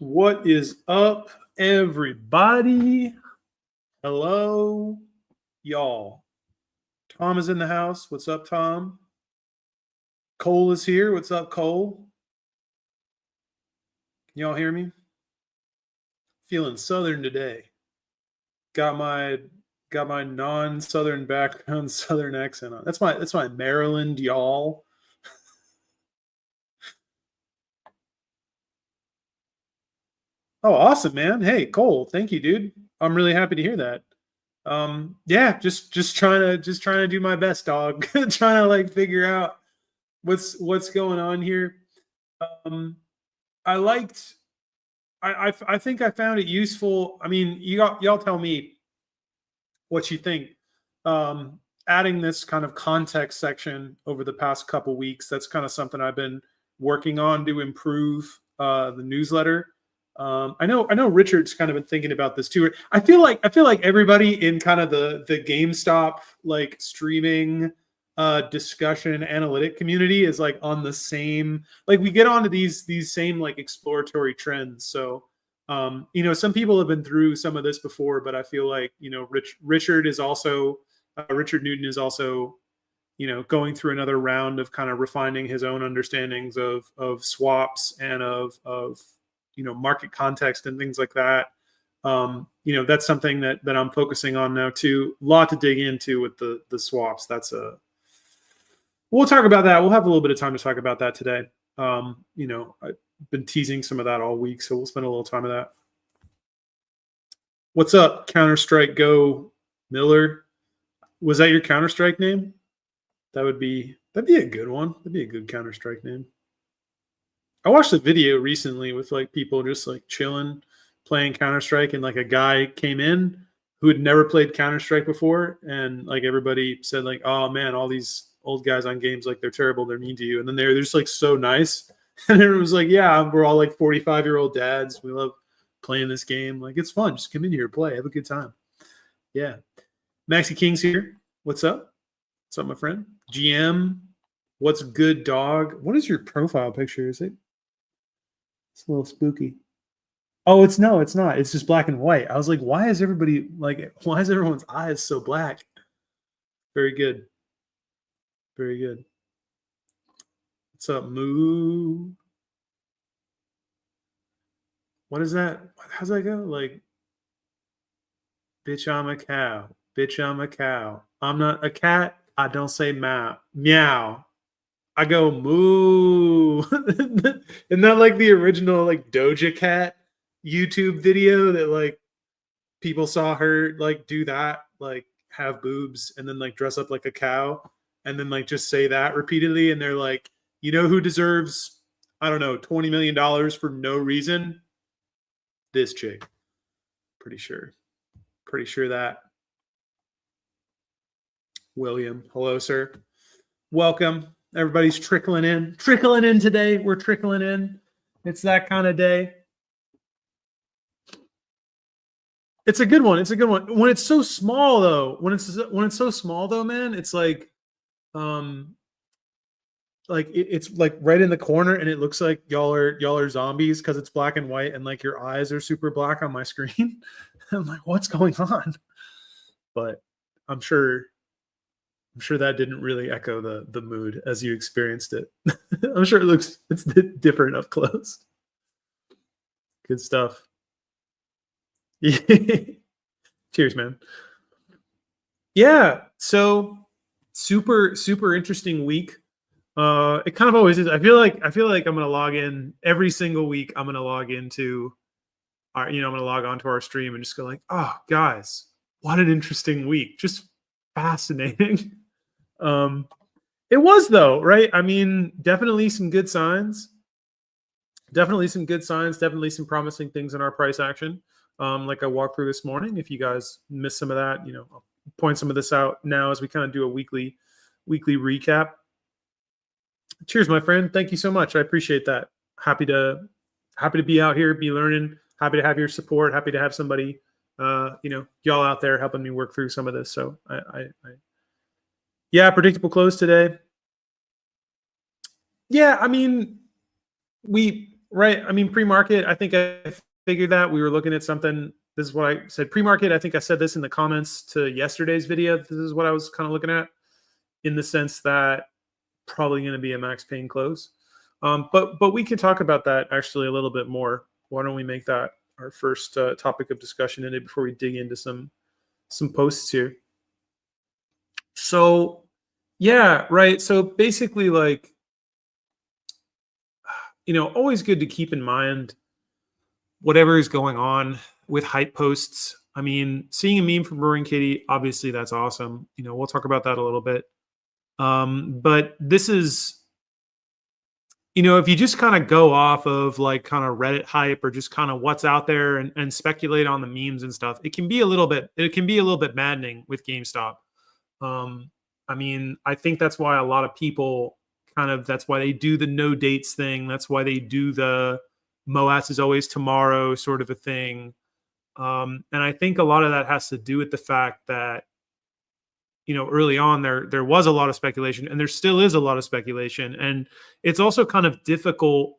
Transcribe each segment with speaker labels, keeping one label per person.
Speaker 1: What is up, everybody? Hello, y'all. Tom is in the house. What's up, Tom? Cole is here. What's up, Cole? Can y'all hear me? Feeling Southern today. Got my non-Southern background, Southern accent on. That's my Maryland, y'all. Oh, awesome, man. Hey, Cole, thank you, dude. I'm really happy to hear that. Yeah, just trying to do my best, dog. Trying to like figure out what's going on here. I think I found it useful. I mean, y'all tell me what you think. Adding this kind of context section over the past couple weeks, that's kind of something I've been working on to improve the newsletter. I know Richard's kind of been thinking about this too. I feel like everybody in kind of the GameStop like streaming discussion analytic community is like on the same, like we get onto these same like exploratory trends. So some people have been through some of this before, but I feel like Richard Newton is also going through another round of kind of refining his own understandings of swaps and of market context and things like that. That's something that I'm focusing on now too. A lot to dig into with the swaps. We'll talk about that. We'll have a little bit of time to talk about that today. I've been teasing some of that all week, so we'll spend a little time of that. What's up, Counter-Strike Go Miller? Was that your Counter-Strike name? That'd be a good one. That'd be a good Counter-Strike name. I watched a video recently with like people just like chilling, playing Counter-Strike, and like a guy came in who had never played Counter-Strike before, and like everybody said like, "Oh man, all these old guys on games, like they're terrible, they're mean to you," and then they're just like so nice, and everyone was like, "Yeah, we're all like 45-year-old dads. We love playing this game. Like it's fun. Just come in here, play, have a good time." Yeah, Maxi King's here. What's up? What's up, my friend? GM, what's good, dog? What is your profile picture? Is it? It's a little spooky. Oh, it's not. It's just black and white. I was like, why is everyone's eyes so black? Very good. Very good. What's up, Moo? What is that? How's that go? Like, bitch, I'm a cow. Bitch, I'm a cow. I'm not a cat. I don't say meow. I go moo. Isn't that like the original like Doja Cat YouTube video that like people saw her like do that, like have boobs and then like dress up like a cow and then like just say that repeatedly, and they're like, who deserves, I don't know, $20 million for no reason? This chick. Pretty sure that. William, hello, sir. Welcome. Everybody's trickling in today. We're trickling in. It's that kind of day. It's a good one. When it's so small though, man, it's like it's like right in the corner, and it looks like y'all are zombies because it's black and white, and like your eyes are super black on my screen. I'm like, what's going on? But I'm sure that didn't really echo the mood as you experienced it. I'm sure it's different up close. Good stuff. Cheers, man. Yeah, so super interesting week. It kind of always is. I feel like I'm gonna log in every single week. I'm gonna log into our, I'm gonna log onto our stream and just go like, oh guys, what an interesting week. Just fascinating. It was though, right? I mean, definitely some good signs. Definitely some promising things in our price action. Like I walked through this morning. If you guys missed some of that, I'll point some of this out now as we kind of do a weekly recap. Cheers, my friend. Thank you so much. I appreciate that. Happy to be out here, be learning. Happy to have your support. Happy to have somebody, y'all out there helping me work through some of this. So yeah, predictable close today. Yeah, I mean, we Right. I mean, pre-market, I think I figured that we were looking at something. This is what I said. Pre-market, I think I said this in the comments to yesterday's video. This is what I was kind of looking at, in the sense that probably going to be a max pain close. But we can talk about that actually a little bit more. Why don't we make that our first topic of discussion in it before we dig into some posts here? So yeah, right. So basically, like, always good to keep in mind whatever is going on with hype posts. I mean, seeing a meme from Roaring Kitty, obviously that's awesome. We'll talk about that a little bit. But this is, if you just kind of go off of like kind of Reddit hype or just kind of what's out there and speculate on the memes and stuff, it can be a little bit maddening with GameStop. I mean, I think that's why a lot of people that's why they do the no dates thing. That's why they do the MOAS is always tomorrow sort of a thing. And I think a lot of that has to do with the fact that, early on there was a lot of speculation, and there still is a lot of speculation. And it's also kind of difficult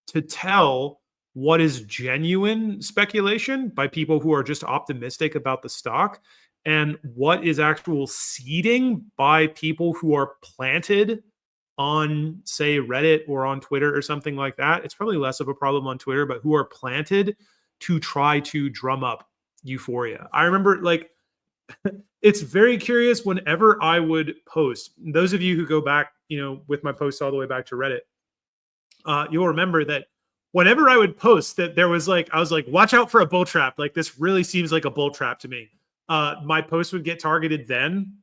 Speaker 1: to tell what is genuine speculation by people who are just optimistic about the stock and what is actual seeding by people who are planted on, say, Reddit or on Twitter or something like that. It's probably less of a problem on Twitter, but who are planted to try to drum up euphoria. I remember, like, it's very curious whenever I would post. Those of you who go back, with my posts all the way back to Reddit, you'll remember that whenever I would post that there was I was like, watch out for a bull trap. Like, this really seems like a bull trap to me. My post would get targeted then,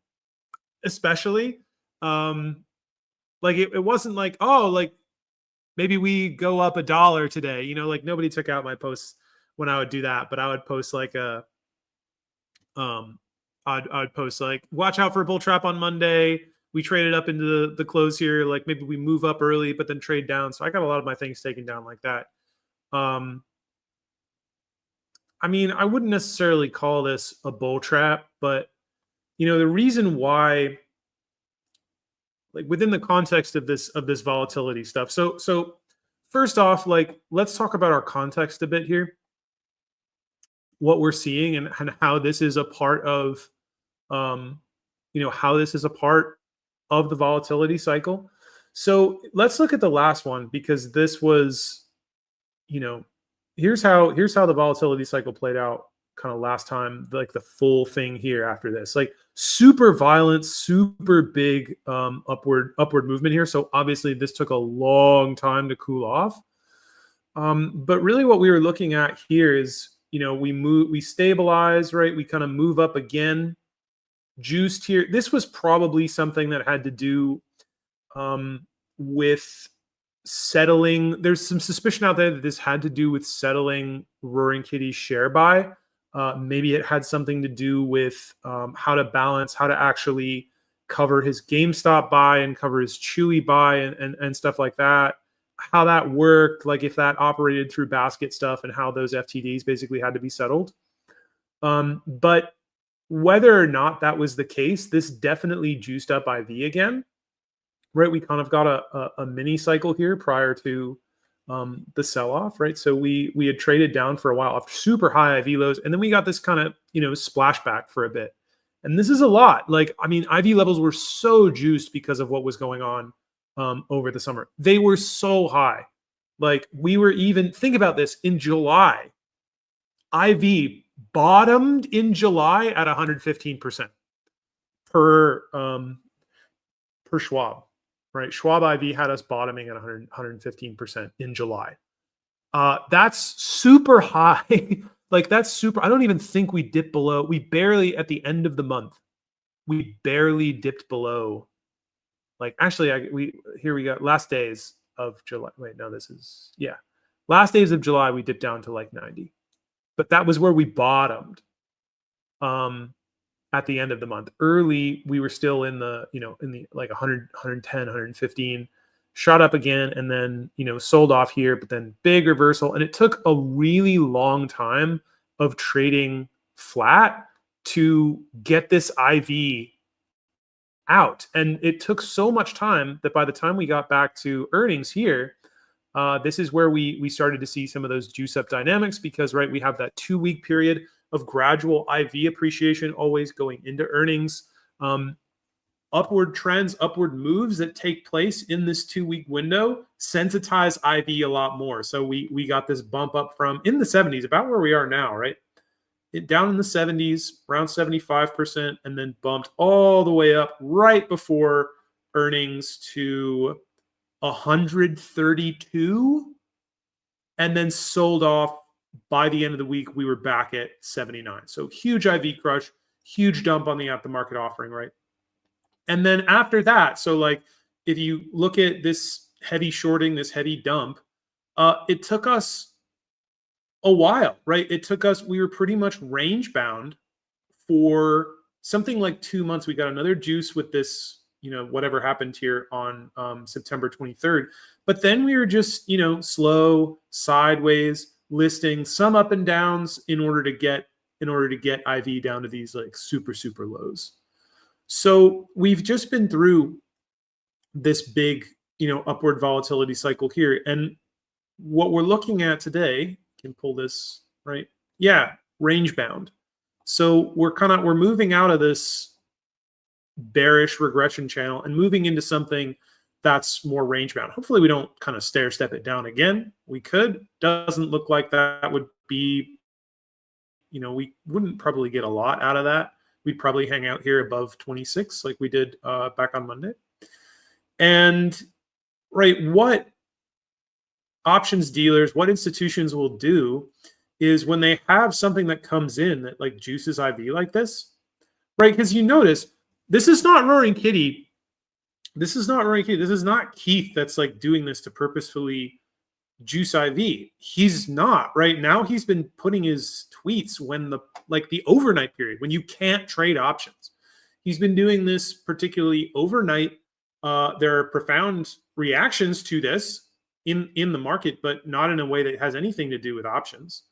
Speaker 1: especially. Like it wasn't like, oh, like maybe we go up $1 today. Like nobody took out my posts when I would do that, but I would post like I'd post like, watch out for a bull trap on Monday. We traded up into the close here. Like maybe we move up early, but then trade down. So I got a lot of my things taken down like that. I mean, I wouldn't necessarily call this a bull trap, but the reason why, like within the context of this volatility stuff. So first off, like, let's talk about our context a bit here. What we're seeing and how this is a part of, how this is a part of the volatility cycle. So let's look at the last one, because this was, here's how the volatility cycle played out kind of last time, like the full thing here after this, like super violent, super big upward movement here. So obviously this took a long time to cool off. But really what we were looking at here is, we stabilize, right? We kind of move up again, juiced here. This was probably something that had to do with settling. There's some suspicion out there that this had to do with settling Roaring Kitty's share buy. Maybe it had something to do with how to actually cover his GameStop buy and cover his Chewy buy and stuff like that. How that worked, like if that operated through basket stuff and how those FTDs basically had to be settled. But whether or not that was the case, this definitely juiced up IV again, right? We kind of got a mini cycle here prior to the sell-off, right? So we had traded down for a while off super high IV lows, and then we got this kind of, splashback for a bit. And this is a lot. Like, I mean, IV levels were so juiced because of what was going on over the summer. They were so high. Like, we were even, think about this, in July, IV bottomed in July at 115% per Schwab, right? Schwab IV had us bottoming at 115% in July. That's super high. Like, that's super. I don't even think we dipped below. We barely, at the end of the month, we barely dipped below. Like, actually, here we go. Last days of July. Wait, no, last days of July, we dipped down to like 90. But that was where we bottomed at the end of the month. Early, we were still in the, in the like 100, 110, 115, shot up again, and then, sold off here, but then big reversal. And it took a really long time of trading flat to get this IV out. And it took so much time that by the time we got back to earnings here, This is where we started to see some of those juice up dynamics because, right, we have that 2-week period of gradual IV appreciation always going into earnings. Upward trends, upward moves that take place in this 2-week window sensitize IV a lot more. So we got this bump up from in the 70s, about where we are now, right? Down in the 70s, around 75%, and then bumped all the way up right before earnings to 132, and then sold off. By the end of the week, we were back at 79. So huge IV crush, huge dump on the at-the-market offering, right? And then after that, so like if you look at this heavy shorting, this heavy dump, it took us a while, right? It took us, we were pretty much range bound for something like 2 months. We got another juice with this, whatever happened here on September 23rd. But then we were just, slow, sideways, listing some up and downs in order to get IV down to these like super, super lows. So we've just been through this big, upward volatility cycle here. And what we're looking at today, can pull this, right? Yeah, range bound. So we're moving out of this bearish regression channel and moving into something that's more range bound. Hopefully we don't kind of stair step it down again. We could. Doesn't look like that would be, we wouldn't probably get a lot out of that. We'd probably hang out here above 26 like we did back on Monday. And right, what options dealers, what institutions will do is when they have something that comes in that like juices IV like this, right? Because you notice this is not Roaring Kitty. This is not Roaring Kitty. This is not Keith that's like doing this to purposefully juice IV. He's not. Right now he's been putting his tweets when the overnight period, when you can't trade options. He's been doing this particularly overnight. There are profound reactions to this in the market, but not in a way that has anything to do with options.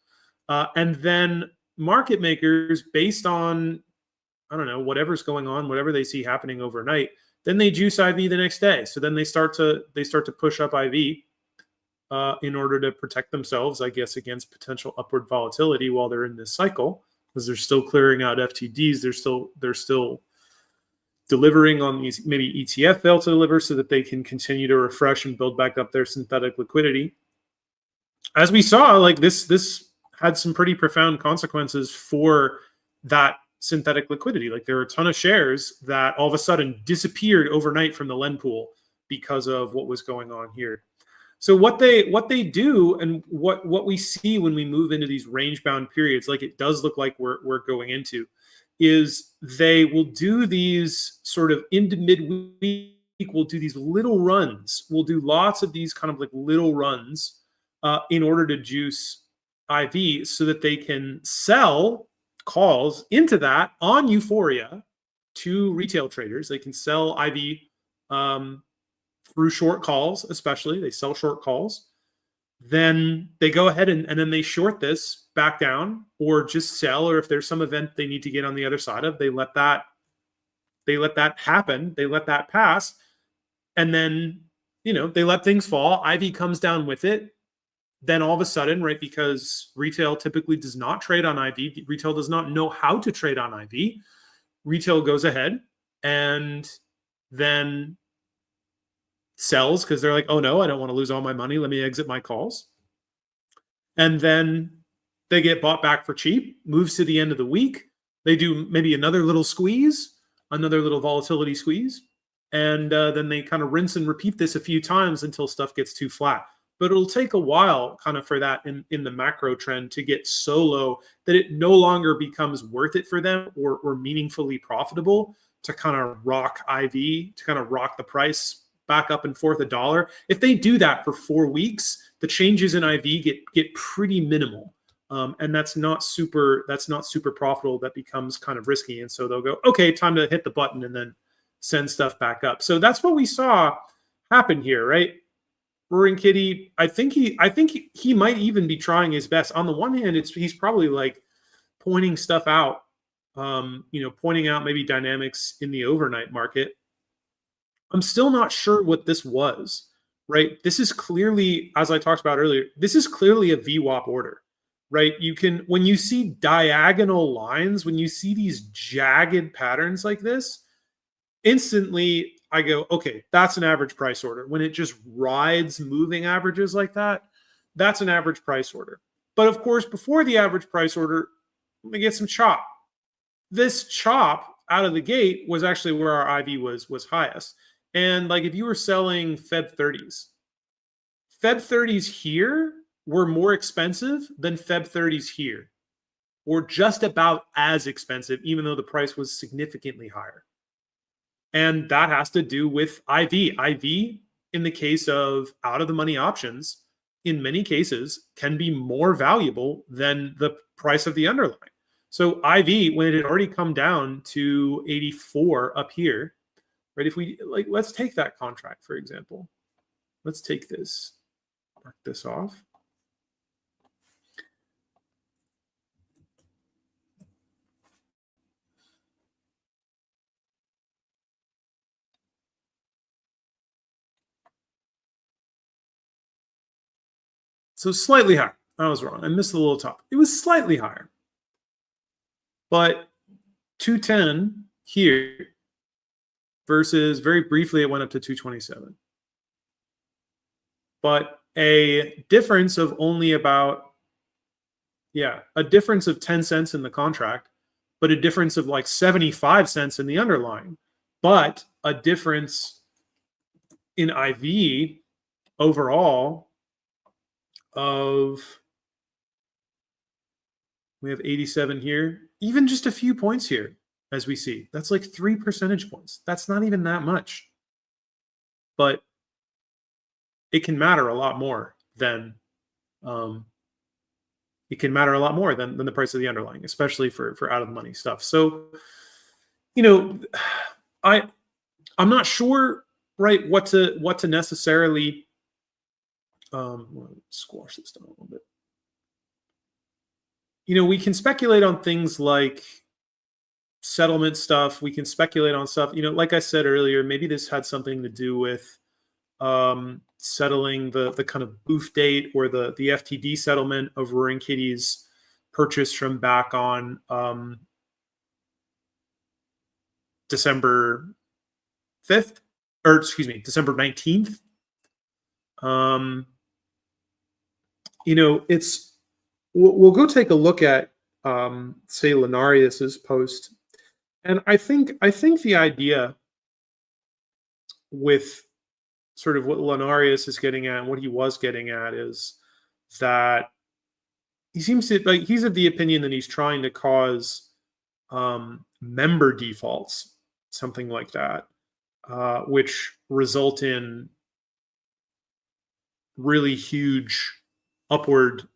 Speaker 1: And then market makers, based on, I don't know, whatever's going on, whatever they see happening overnight, then they juice IV the next day. So then they start to push up IV in order to protect themselves, I guess, against potential upward volatility while they're in this cycle, because they're still clearing out FTDs. They're still delivering on these, maybe ETF fail to deliver so that they can continue to refresh and build back up their synthetic liquidity. As we saw, like this had some pretty profound consequences for that synthetic liquidity. Like there were a ton of shares that all of a sudden disappeared overnight from the lend pool because of what was going on here. So what they do, and what we see when we move into these range bound periods, like it does look like we're going into, is they will do these sort of into midweek, we'll do these little runs. We'll do lots of these kind of like little runs in order to juice IV so that they can sell calls into that on euphoria to retail traders. They can sell IV through short calls, especially. They sell short calls. Then they go ahead and then they short this back down or just sell, or if there's some event they need to get on the other side of, they let that happen. They let that pass. And then, they let things fall. IV comes down with it. Then all of a sudden, right, because retail typically does not trade on IV, retail does not know how to trade on IV, retail goes ahead and then sells because they're like, oh no, I don't want to lose all my money. Let me exit my calls. And then they get bought back for cheap, moves to the end of the week. They do maybe another little squeeze, another little volatility squeeze. And then they kind of rinse and repeat this a few times until stuff gets too flat. But it'll take a while kind of for that in the macro trend to get so low that it no longer becomes worth it for them or meaningfully profitable to kind of rock IV, to kind of rock the price back up and forth $1. If they do that for 4 weeks, the changes in IV get pretty minimal. And that's not super profitable. That becomes kind of risky. And so they'll go, okay, time to hit the button and then send stuff back up. So that's what we saw happen here, right? Roaring Kitty, I think he might even be trying his best. On the one hand, he's probably like pointing stuff out, pointing out maybe dynamics in the overnight market. I'm still not sure what this was, right? This is clearly, as I talked about earlier, this is clearly a VWAP order, right? You can, when you see diagonal lines, when you see these jagged patterns like this, instantly I go, okay, that's an average price order. When it just rides moving averages like that, that's an average price order. But of course, before the average price order, we get some chop. This chop out of the gate was actually where our IV was highest. And like if you were selling Feb 30s, Feb 30s here were more expensive than Feb 30s here, or just about as expensive, even though the price was significantly higher. And that has to do with IV. IV, in the case of out of the money options, in many cases can be more valuable than the price of the underlying. So IV, when it had already come down to 84 up here, right? If we like, let's take that contract, for example. Let's take this, mark this off. So slightly higher. I was wrong. I missed the little top. It was slightly higher. But 210 here versus very briefly it went up to 227. But a difference of only about, a difference of 10 cents in the contract, but a difference of like 75 cents in the underlying, but a difference in IV overall of, we have 87 here, even just a few points here, as we see. That's like 3 percentage points. That's not even that much. But it can matter a lot more than the price of the underlying, especially for out of the money stuff. So, you know, I'm not sure, right, what to necessarily squash this down a little bit. You know, we can speculate on things like settlement stuff. We can speculate on stuff, you know, like I said earlier, maybe this had something to do with settling the kind of boof date or the FTD settlement of Roaring Kitty's purchase from back on December 5th, or excuse me, December 19th. You know, we'll go take a look at say Lenarius's post, and I think the idea with sort of what Lenarius is getting at and what he was getting at is that he seems to, like, he's of the opinion that he's trying to cause member defaults, something like that, which result in really huge upward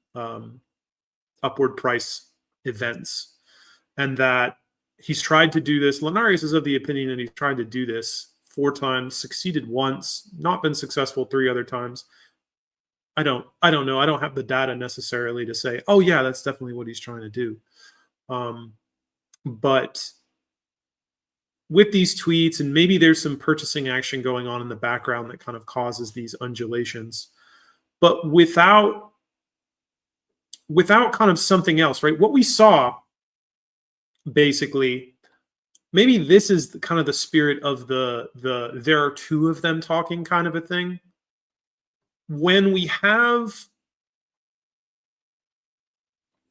Speaker 1: price events, and that he's tried to do this. Lenarius is of the opinion that he's tried to do this 4 times, succeeded once, not been successful 3 other times. I don't know. I don't have the data necessarily to say, oh yeah, that's definitely what he's trying to do. But with these tweets, and maybe there's some purchasing action going on in the background that kind of causes these undulations, but without kind of something else, right? What we saw, basically, maybe this is kind of the spirit of the there are 2 of them talking kind of a thing. When we have,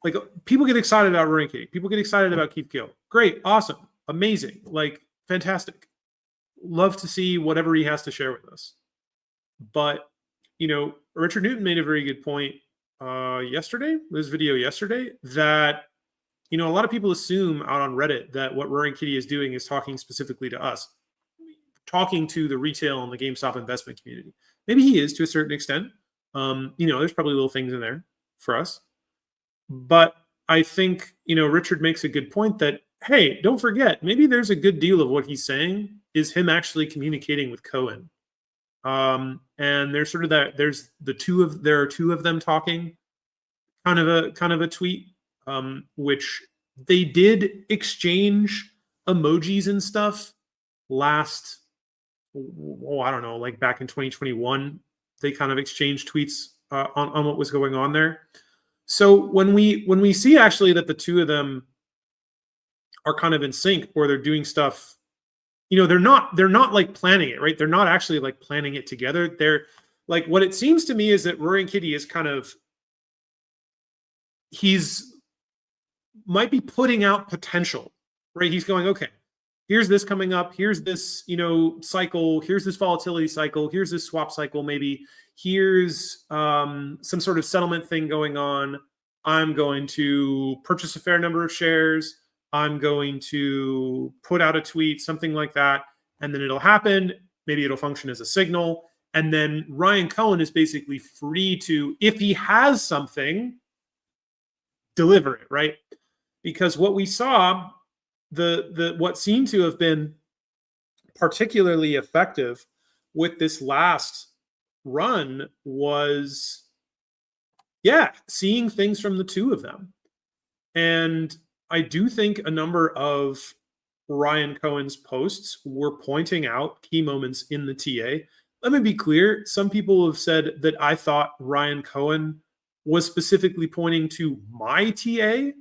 Speaker 1: like, people get excited about Roaring Kitty, people get excited about Keith Gill. Great, awesome, amazing, like, fantastic. Love to see whatever he has to share with us. But, you know, Richard Newton made a very good point yesterday, this video yesterday, that, you know, a lot of people assume out on Reddit that what Roaring Kitty is doing is talking specifically to us, talking to the retail and the GameStop investment community. Maybe he is to a certain extent. You know, there's probably little things in there for us. But I think, you know, Richard makes a good point that, hey, don't forget, maybe there's a good deal of what he's saying is him actually communicating with Cohen. And there's sort of that, there are 2 of them talking kind of a tweet, which they did exchange emojis and stuff last, I don't know, like back in 2021, They kind of exchanged tweets on what was going on there. So when we see actually that the two of them are kind of in sync, or they're doing stuff, they're not like planning it, right? They're not actually like planning it together. They're like, what it seems to me is that Roaring Kitty is kind of, he's might be putting out potential, right? He's going, okay, here's this coming up, here's this, cycle, here's this volatility cycle, here's this swap cycle, maybe here's some sort of settlement thing going on. I'm going to purchase a fair number of shares. I'm going to put out a tweet, something like that, and then it'll happen. Maybe it'll function as a signal. And then Ryan Cohen is basically free to, if he has something, deliver it, right? Because what we saw, what seemed to have been particularly effective with this last run was, seeing things from the two of them. And I do think a number of Ryan Cohen's posts were pointing out key moments in the TA. Let me be clear. Some people have said that I thought Ryan Cohen was specifically pointing to my TA.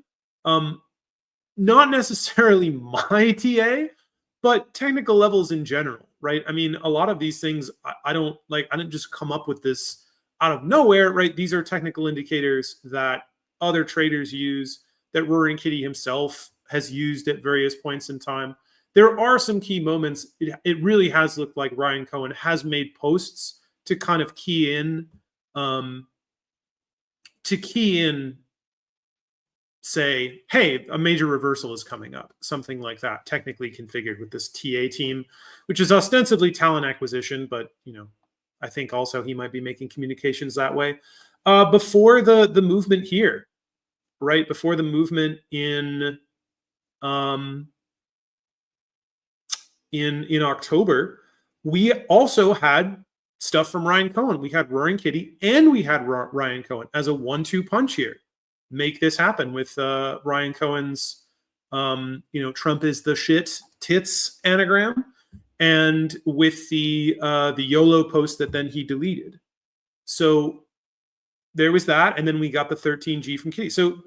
Speaker 1: Not necessarily my TA, but technical levels in general, right? I mean, a lot of these things, I didn't just come up with this out of nowhere, right? These are technical indicators that other traders use, that Roaring Kitty himself has used at various points in time. There are some key moments. It really has looked like Ryan Cohen has made posts to kind of key in, say, hey, a major reversal is coming up, something like that, technically configured with this TA team, which is ostensibly talent acquisition, but I think also he might be making communications that way. Before the movement here, right before the movement in October, we also had stuff from Ryan Cohen. We had Roaring Kitty and we had Ryan Cohen as a 1-2 punch here. Make this happen with Ryan Cohen's, Trump is the shit tits anagram, and with the YOLO post that then he deleted. So there was that, and then we got the 13G from Kitty. So,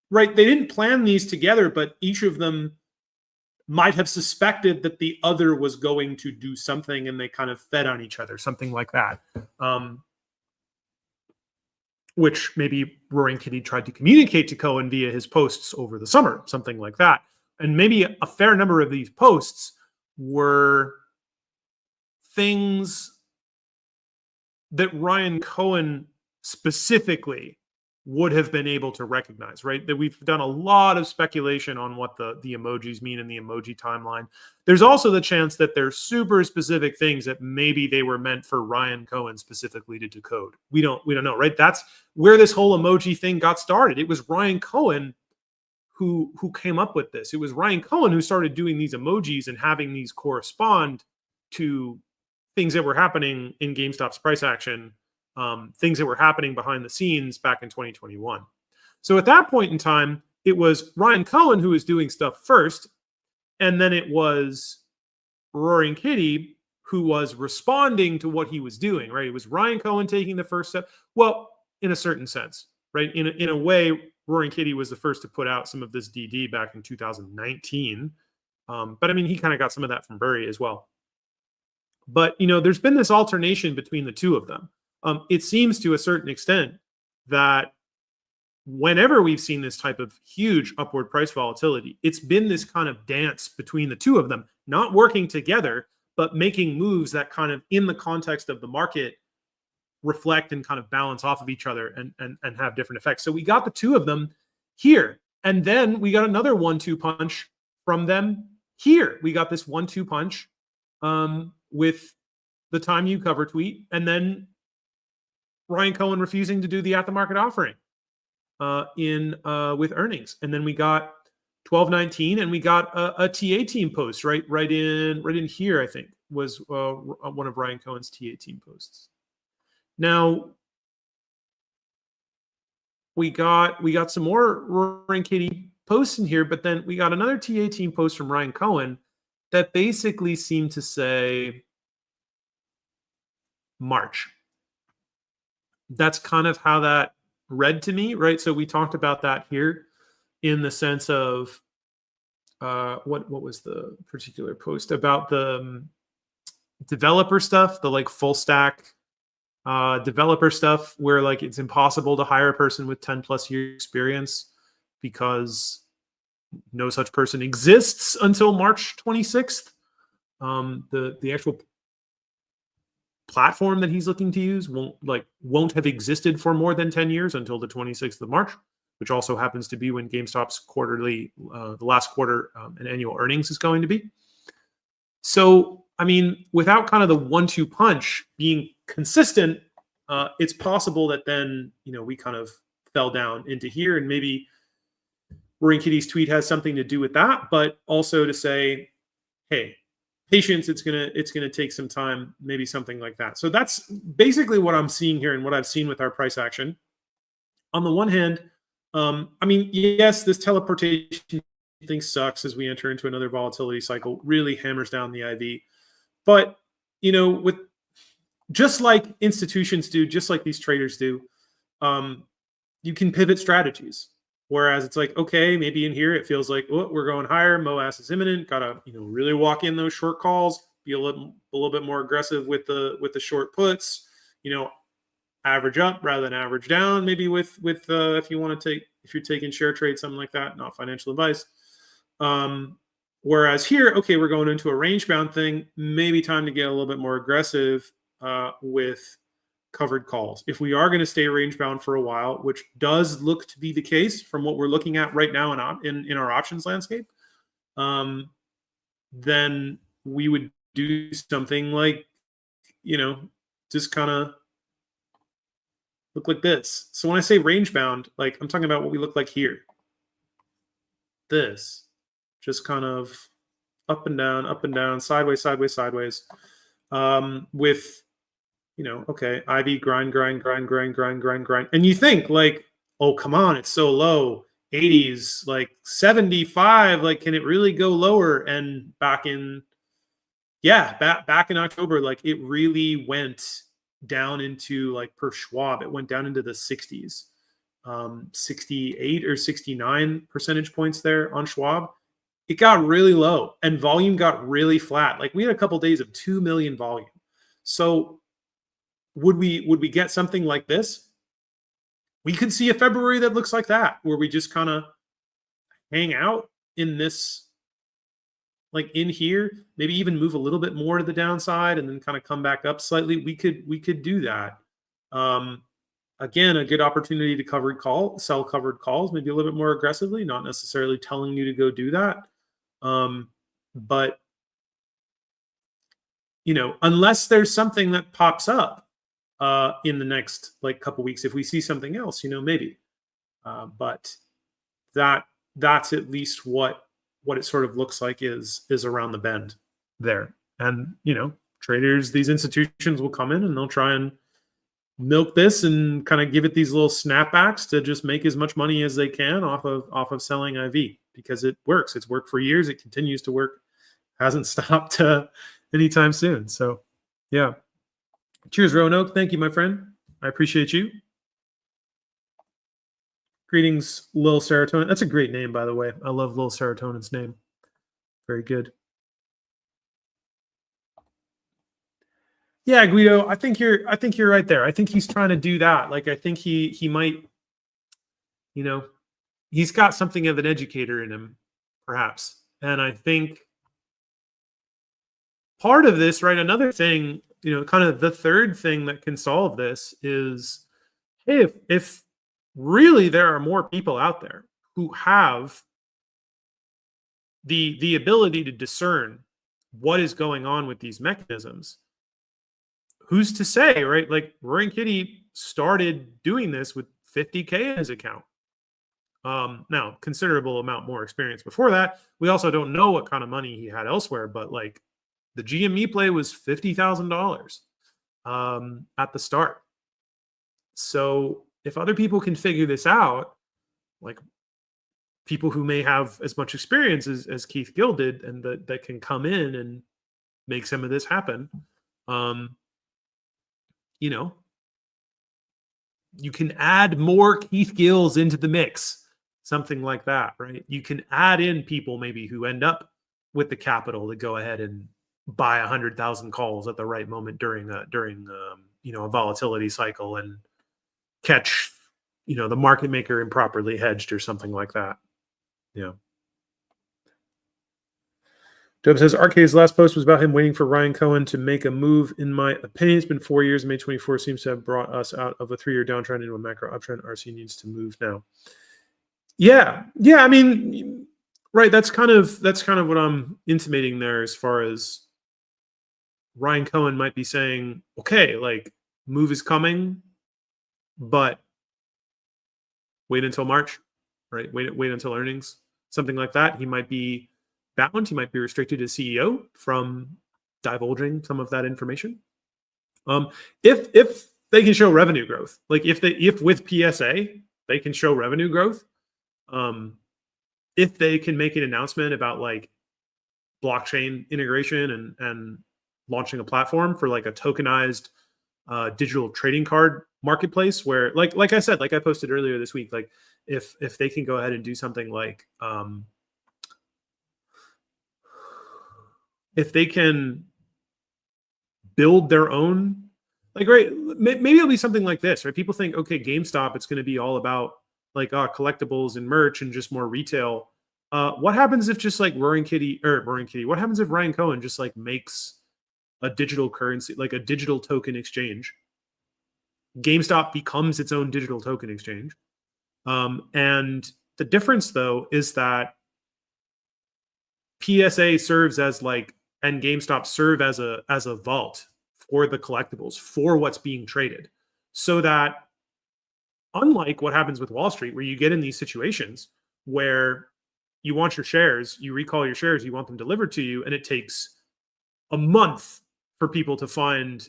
Speaker 1: right, they didn't plan these together, but each of them might have suspected that the other was going to do something, and they kind of fed on each other, something like that. Which maybe Roaring Kitty tried to communicate to Cohen via his posts over the summer, something like that. And maybe a fair number of these posts were things that Ryan Cohen specifically would have been able to recognize, right? That we've done a lot of speculation on what the emojis mean in the emoji timeline. There's also the chance that they're super specific things that maybe they were meant for Ryan Cohen specifically to decode. We don't know, right? That's where this whole emoji thing got started. It was Ryan Cohen who came up with this. It was Ryan Cohen who started doing these emojis and having these correspond to things that were happening in GameStop's price action, things that were happening behind the scenes back in 2021. So at that point in time, it was Ryan Cohen who was doing stuff first, and then it was Roaring Kitty who was responding to what he was doing, right? It was Ryan Cohen taking the first step. Well, in a certain sense, right? In a way, Roaring Kitty was the first to put out some of this DD back in 2019. But I mean, he kind of got some of that from Burry as well. But, there's been this alternation between the two of them. It seems to a certain extent that whenever we've seen this type of huge upward price volatility, it's been this kind of dance between the two of them, not working together, but making moves that kind of, in the context of the market, reflect and kind of balance off of each other and have different effects. So we got the two of them here. And then we got another 1-2 punch from them here. We got this 1-2 punch with the Time You Cover tweet, and then Ryan Cohen refusing to do the at the market offering with earnings. And then we got 1219, and we got a TA team post right in here, I think, was one of Ryan Cohen's TA team posts. Now we got some more Roaring Kitty posts in here, but then we got another TA team post from Ryan Cohen that basically seemed to say March. that's kind of how that read to me, right? So we talked about that here in the sense of what was the particular post about the developer stuff, the like full stack developer stuff, where like it's impossible to hire a person with 10 plus years experience because no such person exists until March 26th. The actual platform that he's looking to use won't have existed for more than 10 years until the 26th of March, which also happens to be when GameStop's quarterly, the last quarter and annual earnings is going to be. So, I mean, without kind of the 1-2 punch being consistent, it's possible that then, we kind of fell down into here, and maybe Roaring Kitty's tweet has something to do with that, but also to say, hey, patience, it's gonna take some time, maybe something like that. So that's basically what I'm seeing here and what I've seen with our price action. On the one hand, I mean, yes, this teleportation thing sucks as we enter into another volatility cycle, really hammers down the IV. But, with just like institutions do, just like these traders do, you can pivot strategies. Whereas it's like, okay, maybe in here it feels like, oh, we're going higher, MOAS is imminent, gotta really walk in those short calls, be a little bit more aggressive with the short puts, average up rather than average down, maybe with if you're taking share trade, something like that, not financial advice. Whereas here, okay, we're going into a range bound thing, maybe time to get a little bit more aggressive with covered calls. If we are going to stay range bound for a while, which does look to be the case from what we're looking at right now in our options landscape, then we would do something like, just kind of look like this. So when I say range bound, like I'm talking about what we look like here. This, just kind of up and down, sideways, sideways, sideways, with okay, IV grind. And you think like, oh, come on, it's so low. 80s, like 75, like, can it really go lower? And back in October, like it really went down into, like, per Schwab, it went down into the 60s, 68 or 69 percentage points there on Schwab. It got really low and volume got really flat. Like we had a couple days of 2 million volume. So would we get something like this? We could see a February that looks like that, where we just kind of hang out in this, like in here, maybe even move a little bit more to the downside and then kind of come back up slightly. We could do that. Again, a good opportunity to sell covered calls, maybe a little bit more aggressively, not necessarily telling you to go do that. But unless there's something that pops up in the next like couple weeks, if we see something else, maybe. But that's at least what it sort of looks like is around the bend there. And traders, these institutions will come in and they'll try and milk this and kind of give it these little snapbacks to just make as much money as they can off of selling IV, because it works. It's worked for years. It continues to work. Hasn't stopped anytime soon. So yeah. Cheers, Roanoke. Thank you, my friend. I appreciate you. Greetings, Lil Serotonin. That's a great name, by the way. I love Lil Serotonin's name. Very good. Yeah, Guido, I think you're right there. I think he's trying to do that. Like, I think he might, he's got something of an educator in him, perhaps. And I think part of this, right, another thing, kind of the third thing that can solve this is, if really there are more people out there who have the ability to discern what is going on with these mechanisms, who's to say, right? Like Roaring Kitty started doing this with 50K in his account. Now, considerable amount more experience before that. We also don't know what kind of money he had elsewhere, but like the GME play was $50,000 at the start. So if other people can figure this out, like people who may have as much experience as Keith Gill did, and that can come in and make some of this happen, You can add more Keith Gills into the mix, something like that, right? You can add in people maybe who end up with the capital to go ahead and buy 100,000 calls at the right moment during a volatility cycle and catch the market maker improperly hedged or something like that. Yeah. Dub says Arcade's last post was about him waiting for Ryan Cohen to make a move. In my opinion, it's been 4 years. May 24 seems to have brought us out of a 3-year downtrend into a macro uptrend. RC needs to move now. Yeah. I mean, right. That's kind of what I'm intimating there, as far as Ryan Cohen might be saying, okay, like, move is coming, but wait until March, right? Wait until earnings, something like that. He might be bound. He might be restricted as CEO from divulging some of that information. If they can show revenue growth, like if with PSA they can show revenue growth, if they can make an announcement about like blockchain integration and launching a platform for like a tokenized digital trading card marketplace, where like I said, like I posted earlier this week, like if they can go ahead and do something like if they can build their own, like, right, maybe it'll be something like this, right? People think, okay, GameStop, it's going to be all about like collectibles and merch and just more retail. What happens if just like what happens if Ryan Cohen just like makes a digital currency, like a digital token exchange? GameStop becomes its own digital token exchange. And the difference though is that PSA serves as like, and GameStop serve as a vault for the collectibles, for what's being traded. So that, unlike what happens with Wall Street, where you get in these situations where you want your shares, you recall your shares, you want them delivered to you, and it takes a month for people to find,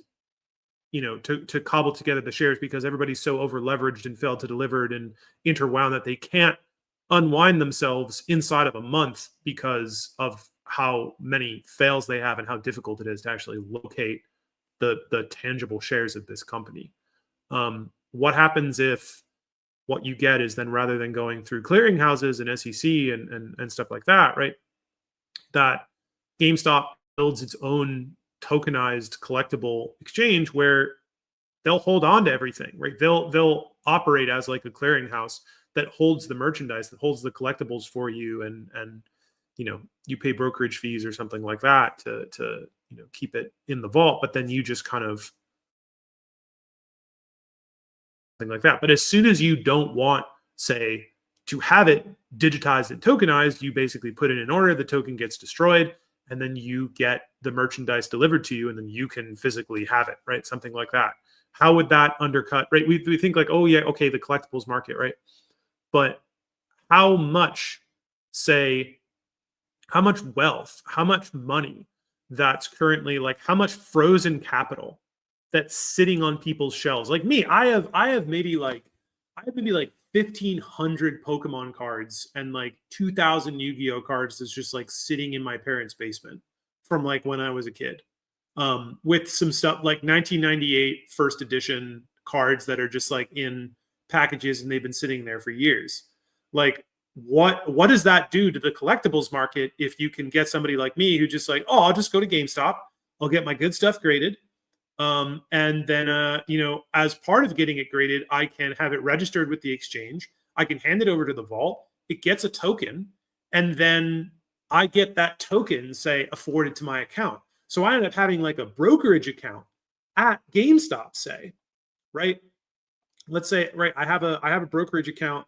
Speaker 1: to cobble together the shares because everybody's so over leveraged and failed to deliver it and interwound that they can't unwind themselves inside of a month because of how many fails they have and how difficult it is to actually locate the tangible shares of this company. What happens if what you get is then, rather than going through clearinghouses and SEC and stuff like that, right, that GameStop builds its own tokenized collectible exchange where they'll hold on to everything, right? They'll operate as like a clearinghouse that holds the merchandise, that holds the collectibles for you, and you pay brokerage fees or something like that to keep it in the vault, but then you just kind of thing like that. But as soon as you don't want, say, to have it digitized and tokenized, you basically put it in order, the token gets destroyed, and then you get the merchandise delivered to you, and then you can physically have it, right? Something like that. How would that undercut, right? We think like, oh yeah, okay, the collectibles market, right? But how much wealth, how much money that's currently, like, how much frozen capital that's sitting on people's shelves? Like me, I have maybe like 1,500 Pokemon cards and like 2,000 Yu-Gi-Oh cards that's just like sitting in my parents' basement from like when I was a kid, with some stuff like 1998 first edition cards that are just like in packages and they've been sitting there for years. Like, what does that do to the collectibles market if you can get somebody like me who just like, oh, I'll just go to GameStop, I'll get my good stuff graded, and then as part of getting it graded, I can have it registered with the exchange, I can hand it over to the vault, it gets a token, and then I get that token, say, afforded to my account. So I end up having like a brokerage account at GameStop, say, right? Let's say, right, I have a brokerage account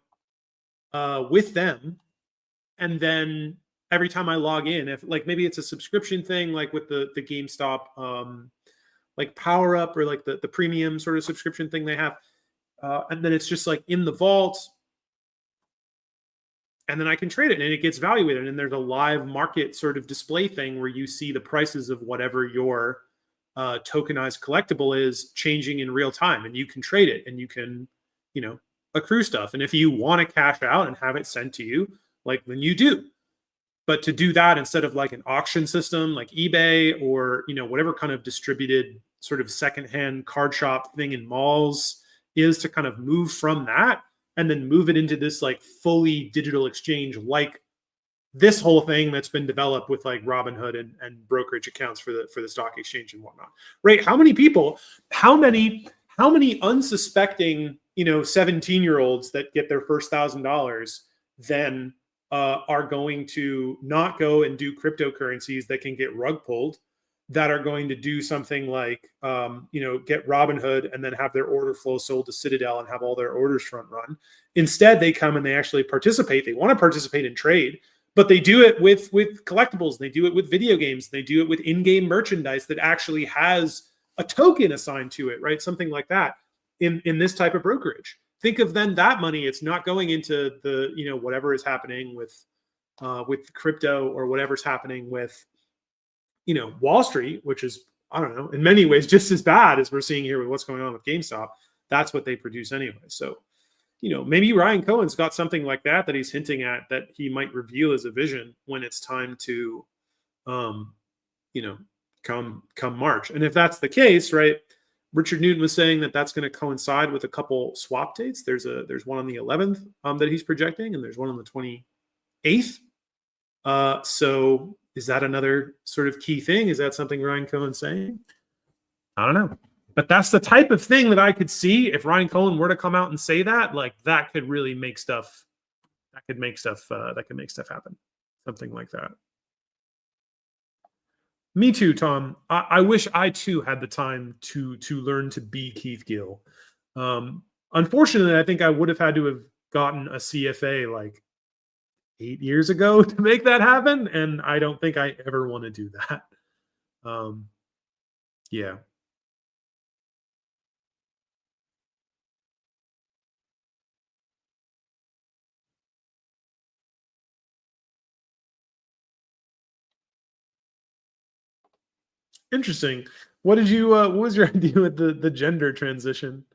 Speaker 1: with them, and then every time I log in, if like maybe it's a subscription thing, like with the GameStop like Power Up, or like the premium sort of subscription thing they have, and then it's just like in the vault, and then I can trade it and it gets valuated, and there's a live market sort of display thing where you see the prices of whatever your tokenized collectible is changing in real time, and you can trade it and you can accrue stuff. And if you want to cash out and have it sent to you, like, then you do. But to do that, instead of like an auction system like eBay or whatever kind of distributed sort of secondhand card shop thing in malls, is to kind of move from that and then move it into this like fully digital exchange, like this whole thing that's been developed with like Robinhood and brokerage accounts for the stock exchange and whatnot, right? How many people, how many unsuspecting, 17-year-olds that get their first $1,000 then are going to not go and do cryptocurrencies that can get rug pulled, that are going to do something like, get Robinhood and then have their order flow sold to Citadel and have all their orders front run. Instead, they come and they actually participate. They want to participate in trade, but they do it with collectibles. They do it with video games. They do it with in-game merchandise that actually has a token assigned to it, right? Something like that in this type of brokerage. Think of then that money. It's not going into the, whatever is happening with crypto or whatever's happening with, Wall Street, which is, I don't know, in many ways just as bad as we're seeing here with what's going on with GameStop. That's what they produce anyway. So, maybe Ryan Cohen's got something like that he's hinting at that he might reveal as a vision when it's time to, come March. And if that's the case, right, Richard Newton was saying that that's going to coincide with a couple swap dates. There's one on the 11th that he's projecting, and there's one on the 28th. So is that another sort of key thing? Is that something Ryan Cohen's saying? I don't know. But that's the type of thing that I could see if Ryan Cohen were to come out and say that, like that could really make stuff, that could make stuff happen. Something like that. Me too, Tom. I wish I too had the time to learn to be Keith Gill. Unfortunately, I think I would have had to have gotten a CFA like 8 years ago to make that happen, and I don't think I ever want to do that. Yeah. Interesting. What was your idea with the gender transition?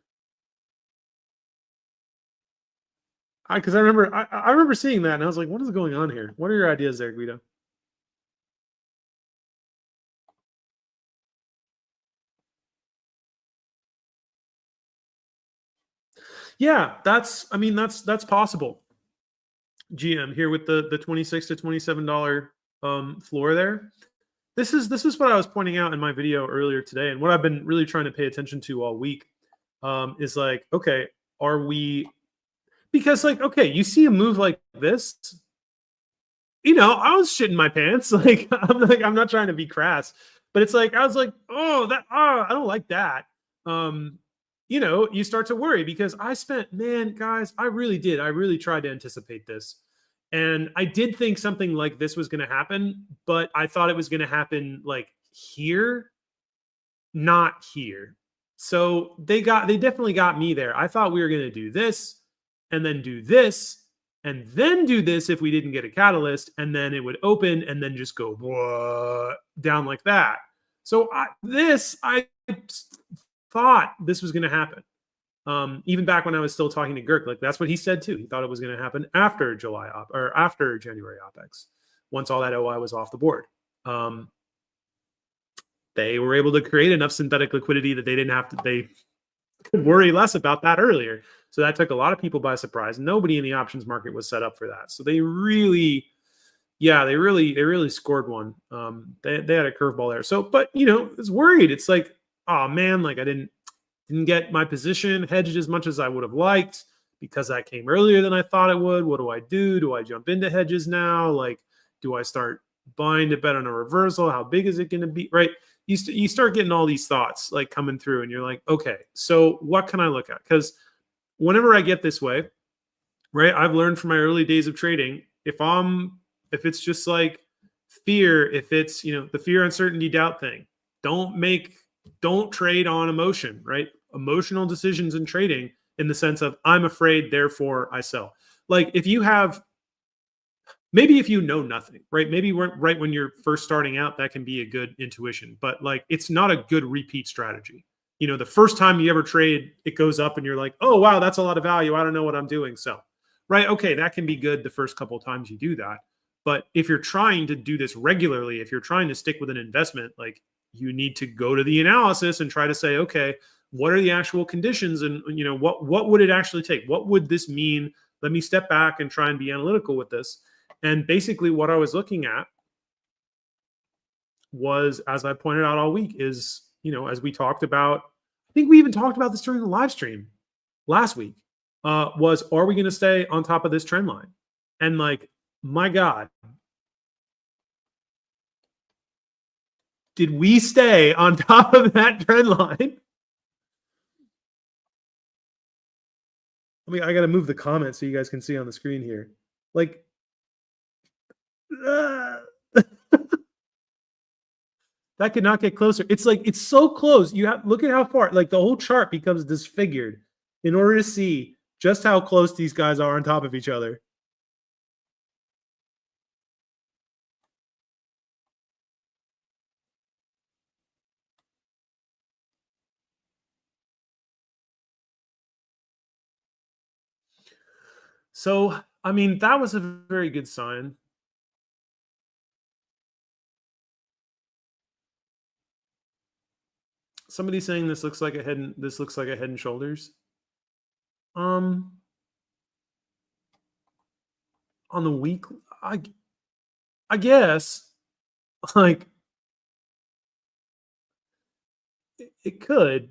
Speaker 1: Because I remember seeing that and I was like, what is going on here? What are your ideas there, Guido? Yeah, that's possible. GM here with the $26 to $27 floor there. This is what I was pointing out in my video earlier today, and what I've been really trying to pay attention to all week is like, okay, are we? Because like, okay, you see a move like this, I was shitting my pants. I'm not trying to be crass, but it's like I was like, I don't like that. You start to worry because guys, I really tried to anticipate this. And I did think something like this was going to happen, but I thought it was going to happen like here, not here. So they definitely got me there. I thought we were going to do this and then do this and then do this if we didn't get a catalyst, and then it would open and then just go down like that. So I thought this was going to happen. Even back when I was still talking to Girk, like that's what he said too. He thought it was going to happen after after January OPEX, once all that OI was off the board. They were able to create enough synthetic liquidity that they could worry less about that earlier. So that took a lot of people by surprise. Nobody in the options market was set up for that. So they really scored one. They had a curveball there. So, but it's worried. It's like, oh man, like I didn't get my position hedged as much as I would have liked because that came earlier than I thought it would. What do I do? Do I jump into hedges now? Like, do I start buying to bet on a reversal? How big is it going to be? Right. You start getting all these thoughts like coming through and you're like, okay, so what can I look at? Because whenever I get this way, right, I've learned from my early days of trading, if it's just like fear, if it's, the fear, uncertainty, doubt thing, don't trade on emotion, right? Emotional decisions in trading in the sense of I'm afraid, therefore I sell. Like if you know nothing, right? Maybe right when you're first starting out, that can be a good intuition, but like it's not a good repeat strategy. The first time you ever trade, it goes up and you're like, oh, wow, that's a lot of value. I don't know what I'm doing. So, right. Okay. That can be good the first couple of times you do that. But if you're trying to do this regularly, if you're trying to stick with an investment, like you need to go to the analysis and try to say, okay, what are the actual conditions, and what would it actually take? What would this mean? Let me step back and try and be analytical with this. And basically what I was looking at was, as I pointed out all week, is, as we talked about, I think we even talked about this during the live stream last week, was, are we going to stay on top of this trend line? And like, my God, did we stay on top of that trend line? I got to move the comments so you guys can see on the screen here. Like, that could not get closer. It's like, it's so close. Look at how far, like the whole chart becomes disfigured in order to see just how close these guys are on top of each other. So, I mean, that was a very good sign. Somebody's saying this looks like a head and shoulders. On the week, I guess, like, it could.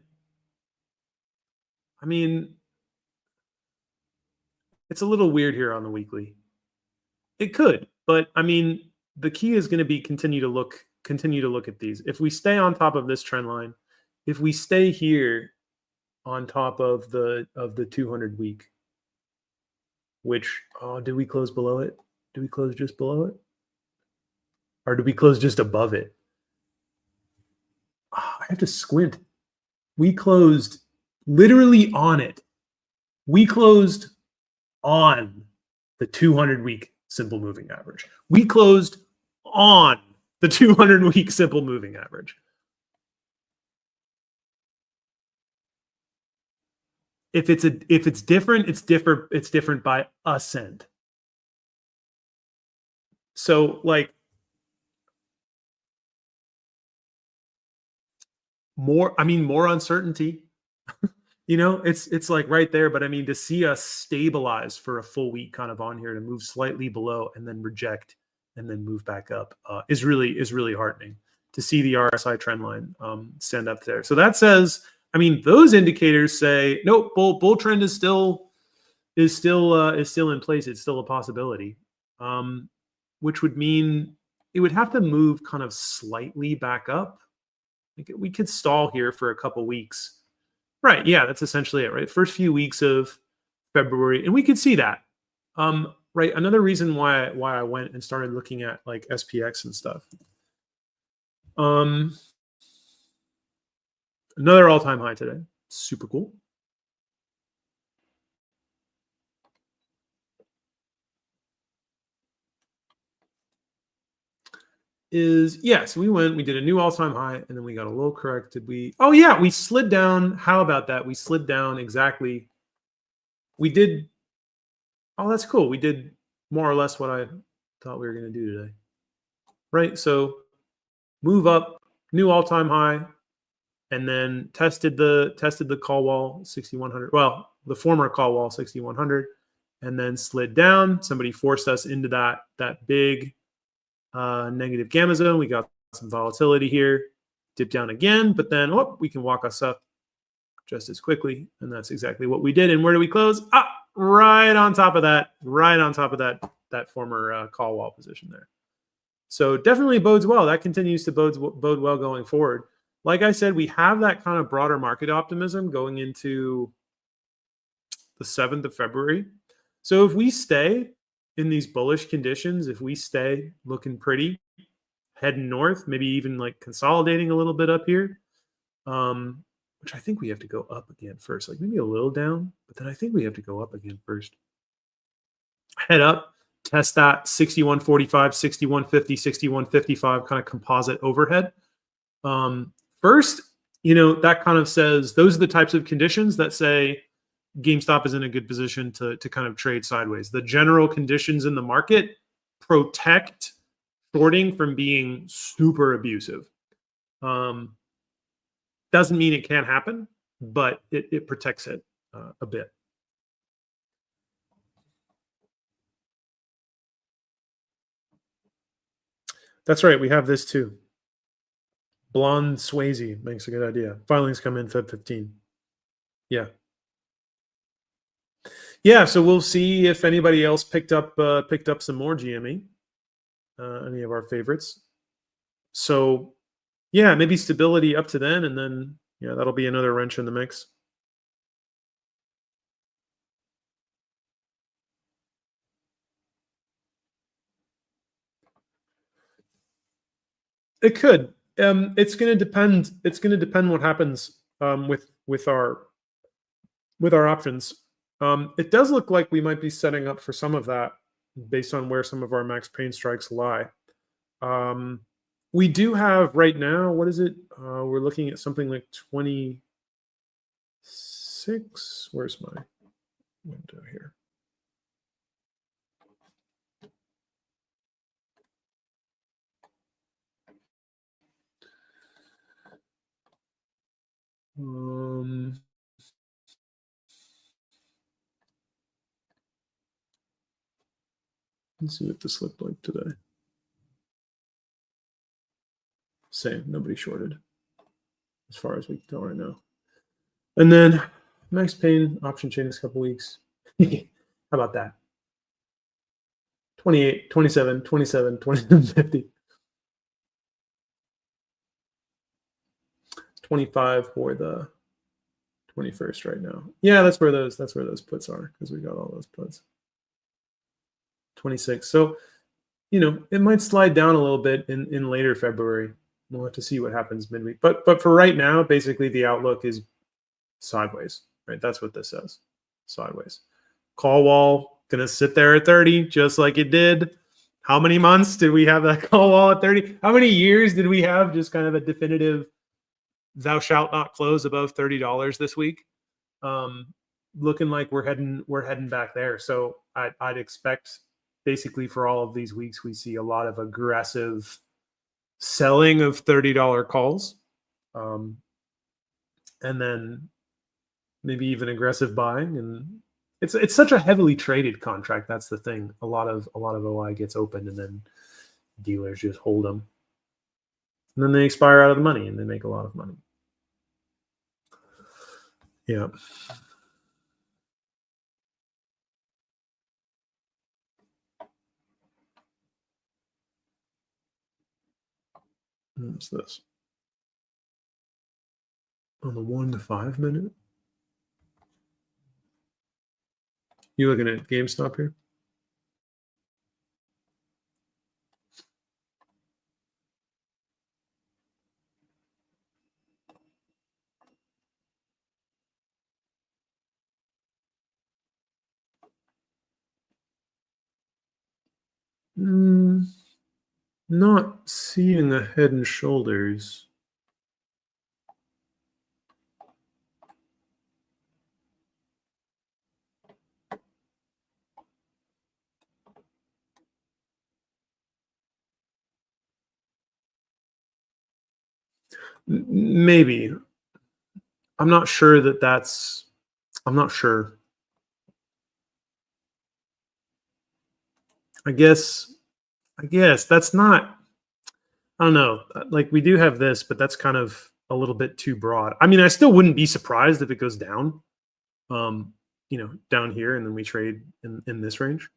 Speaker 1: I mean, it's a little weird here on the weekly. It could, but I mean, the key is going to be continue to look at these. If we stay on top of this trend line, if we stay here on top of the 200 week, which, did we close below it? Did we close just below it? Or did we close just above it? I have to squint. We closed literally on it. We closed on the 200 week simple moving average. We closed on the 200 week simple moving average. If it's different, it's different by a cent. So like, more uncertainty. It's like right there, but I mean, to see us stabilize for a full week kind of on here, to move slightly below and then reject and then move back up, is really heartening to see the RSI trend line stand up there. So that says, I mean, those indicators say, nope, bull trend is still in place. It's still a possibility, which would mean it would have to move kind of slightly back up. We could stall here for a couple weeks. Right. Yeah, that's essentially it, right? First few weeks of February. And we could see that. Right. Another reason why I went and started looking at like SPX and stuff. Another all-time high today. Super cool. Yes, we did a new all-time high, and then we got a little correct. Oh yeah, we slid down. How about that? We slid down exactly. We did. Oh, that's cool. We did more or less what I thought we were going to do today. Right. So move up, new all-time high, and then tested the call wall 6100. Well, the former call wall 6100, and then slid down. Somebody forced us into that big negative gamma zone. We got some volatility here, dip down again, but then we can walk us up just as quickly, and that's exactly what we did. And where do we close? Right on top of that former call wall position there. So definitely bodes well. That continues to bode well going forward. Like I said, we have that kind of broader market optimism going into the 7th of February. So if we stay in these bullish conditions, if we stay looking pretty, heading north, maybe even like consolidating a little bit up here, which I think we have to go up again first, like maybe a little down, but then I think we have to go up again first. Head up, test that 6145, 6150, 6155 kind of composite overhead. First, that kind of says those are the types of conditions that say GameStop is in a good position to kind of trade sideways. The general conditions in the market protect shorting from being super abusive. Doesn't mean it can't happen, but it protects it a bit. That's right. We have this too. Blonde Swayze makes a good idea. Filings come in Feb 15. Yeah. Yeah. So we'll see if anybody else picked up some more GME, any of our favorites. So yeah, maybe stability up to then, and then that'll be another wrench in the mix. It could. It's going to depend. It's going to depend what happens with our options. It does look like we might be setting up for some of that based on where some of our max pain strikes lie. We do have right now. What is it? We're looking at something like 26. Where's my window here? Let's see what this looked like today. Same, nobody shorted, as far as we can tell right now. And then max pain option chain this couple weeks. How about that? 28, 27, 27, 27, 50. 25 for the 21st right now. Yeah, that's where those puts are, because we got all those puts. 26. So, it might slide down a little bit in later February. We'll have to see what happens midweek. But for right now, basically the outlook is sideways, right? That's what this says. Sideways. Call wall gonna sit there at 30, just like it did. How many months did we have that call wall at 30? How many years did we have just kind of a definitive thou shalt not close above $30 this week? Looking like we're heading back there. So I'd expect basically for all of these weeks we see a lot of aggressive selling of $30 calls, and then maybe even aggressive buying. And it's such a heavily traded contract. That's the thing. A lot of OI gets opened, and then dealers just hold them, and then they expire out of the money, and they make a lot of money. Yeah. What's this? On the 1 to 5 minute? You looking at GameStop here? Not seeing a Head and Shoulders. Maybe. I'm not sure that's. I'm not sure. I guess that's not. I don't know. Like, we do have this, but that's kind of a little bit too broad. I mean, I still wouldn't be surprised if it goes down. Down here, and then we trade in this range.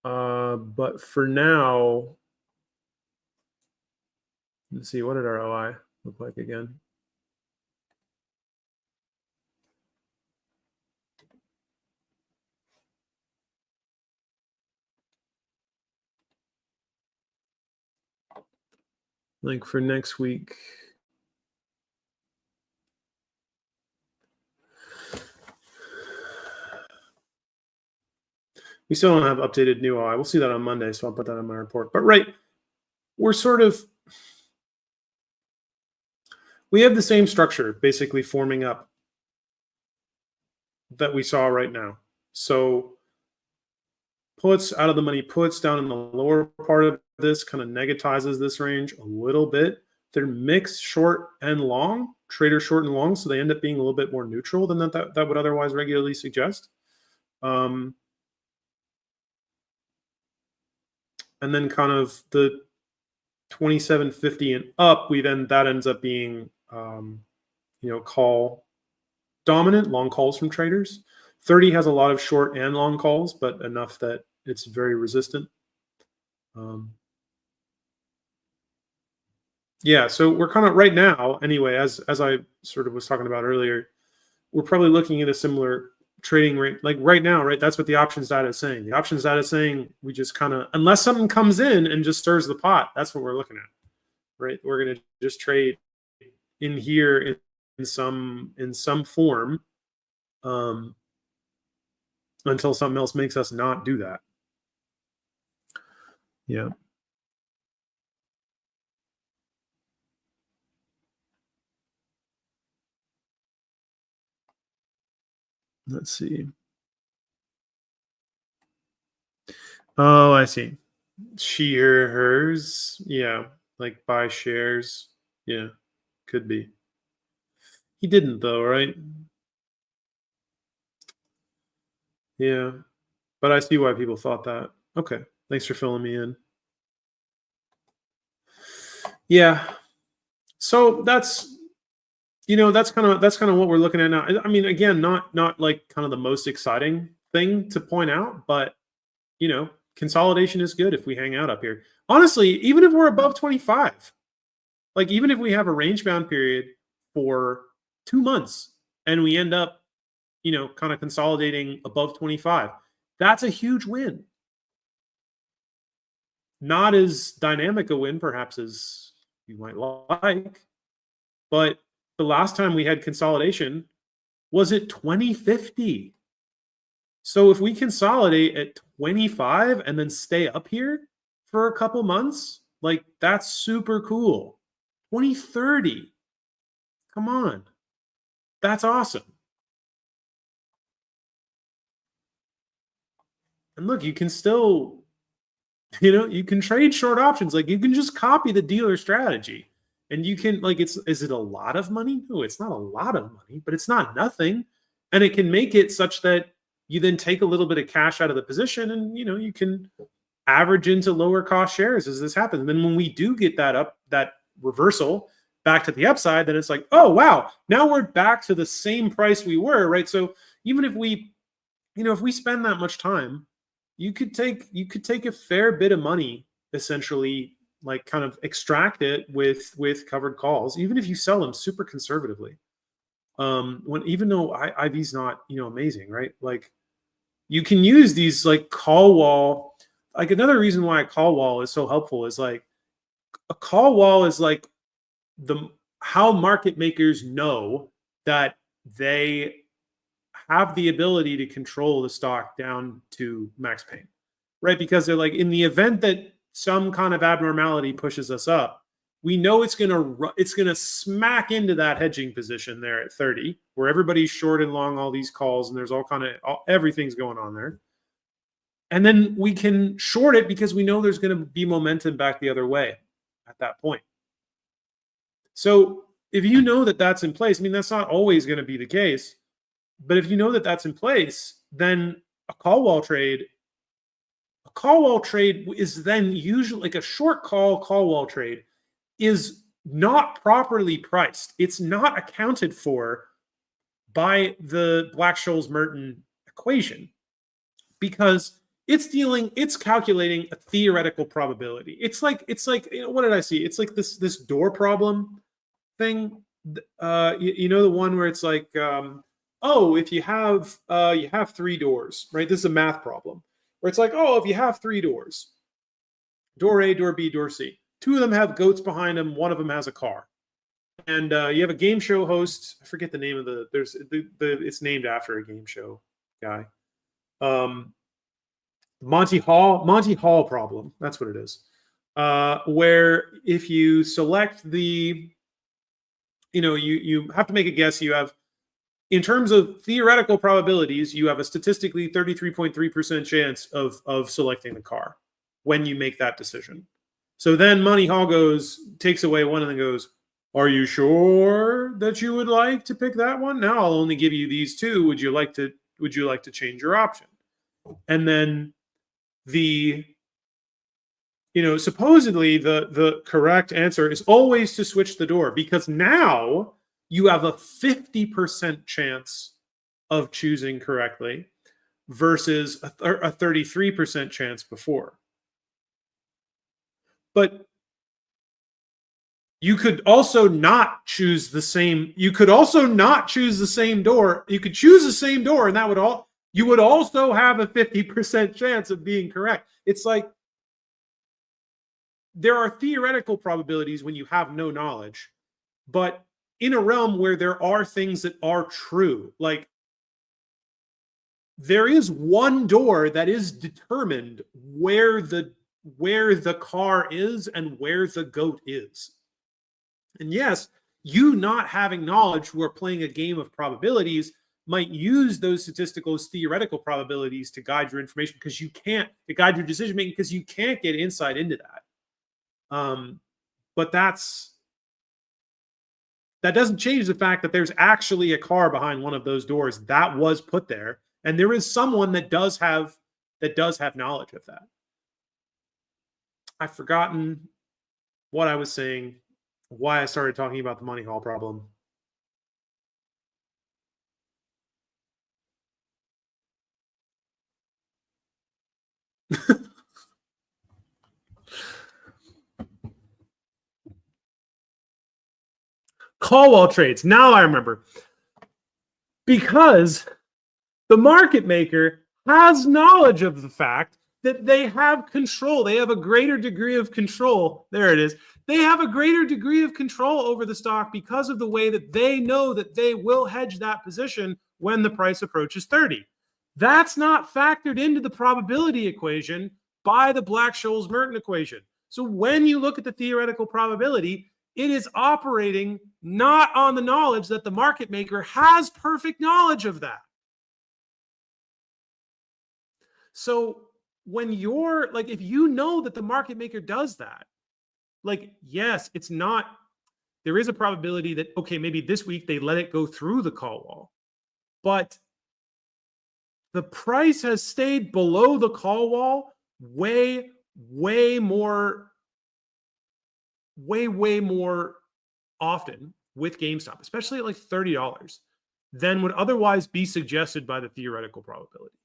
Speaker 1: But for now, let's see, what did our OI look like again? Like for next week. We still don't have updated new OI. We'll see that on Monday, so I'll put that in my report. But we have the same structure basically forming up that we saw right now. So puts out of the money, puts down in the lower part of this kind of negatizes this range a little bit. They're mixed short and long, trader short and long, so they end up being a little bit more neutral than that would otherwise regularly suggest. And then kind of the 2750 and up, that ends up being call dominant, long calls from traders. 30 has a lot of short and long calls, but enough that it's very resistant. Yeah, so we're kind of right now, anyway, as I sort of was talking about earlier, we're probably looking at a similar trading rate. Like right now, right? That's what the options data is saying. The options data is saying we just kind of, unless something comes in and just stirs the pot, that's what we're looking at, right? We're going to just trade in here in some form until something else makes us not do that. Yeah. Let's see. Oh, I see. Shares. Yeah. Like buy shares. Yeah. Could be. He didn't though, right? Yeah. But I see why people thought that. Okay. Thanks for filling me in. Yeah. So that's kind of what we're looking at now. I mean, again, not like kind of the most exciting thing to point out, but consolidation is good if we hang out up here. Honestly, even if we're above 25, like even if we have a range bound period for 2 months and we end up, kind of consolidating above 25, that's a huge win. Not as dynamic a win, perhaps, as you might like, but the last time we had consolidation was at 2050. So if we consolidate at 25 and then stay up here for a couple months, like that's super cool. 2030. Come on. That's awesome. And look, you can still, you can trade short options. Like you can just copy the dealer strategy. And you can, like, is it a lot of money? No, it's not a lot of money, but it's not nothing. And it can make it such that you then take a little bit of cash out of the position and, you can average into lower cost shares as this happens. And then when we do get that reversal back to the upside, then it's like, oh, wow, now we're back to the same price we were, right? So even if we, if we spend that much time, you could take a fair bit of money, essentially, like kind of extract it with covered calls, even if you sell them super conservatively. Even though IV's not, amazing, right? Like you can use these like call wall. Like another reason why a call wall is so helpful is like a call wall is like how market makers know that they have the ability to control the stock down to max pain, right? Because they're like, in the event that some kind of abnormality pushes us up, we know it's gonna smack into that hedging position there at 30, where everybody's short and long all these calls, and there's everything's going on there. And then we can short it because we know there's going to be momentum back the other way at that point. So if you know that that's in place, I mean, that's not always going to be the case, but if you know that that's in place, then a call wall trade is then usually like a short call wall trade is not properly priced. It's not accounted for by the Black-Scholes-Merton equation because it's calculating a theoretical probability. It's like what did I see? It's like this door problem thing. The one where it's like, if you have 3 doors, right? This is a math problem where it's like, if you have 3 doors, door A, door B, door C, 2 of them have goats behind them, 1 of them has a car, and you have a game show host. I forget the name of it's named after a game show guy. Monty Hall problem. That's what it is. Where if you select you have to make a guess. You have, in terms of theoretical probabilities, you have a statistically 33.3% chance of selecting the car when you make that decision. So then Monty Hall takes away 1 and then goes, Are you sure that you would like to pick that one? Now I'll only give you these two. Would you like to change your option? And then supposedly the correct answer is always to switch the door, because now you have a 50% chance of choosing correctly versus a 33% chance before. But you could also not choose the same. You could also not choose the same door. You could choose the same door, and you would also have a 50% chance of being correct. It's like there are theoretical probabilities when you have no knowledge, but in a realm where there are things that are true, like there is one door that is determined where the car is and where the goat is. And yes, you not having knowledge, who are playing a game of probabilities, might use those statistical theoretical probabilities to guide your information, because to guide your decision making, because you can't get insight into that. But that doesn't change the fact that there's actually a car behind one of those doors that was put there, and there is someone that does have knowledge of that. I've forgotten what I was saying, why I started talking about the Monty Hall problem. Call wall trades. Now I remember. Because the market maker has knowledge of the fact that they have control. They have a greater degree of control. There it is. They have a greater degree of control over the stock because of the way that they know that they will hedge that position when the price approaches 30. That's not factored into the probability equation by the Black-Scholes-Merton equation. So when you look at the theoretical probability, it is operating not on the knowledge that the market maker has perfect knowledge of that. So when you're like, if you know that the market maker does that, like, yes, it's not, there is a probability that, okay, maybe this week they let it go through the call wall, but the price has stayed below the call wall way more often with GameStop, especially at like $30, than would otherwise be suggested by the theoretical probability.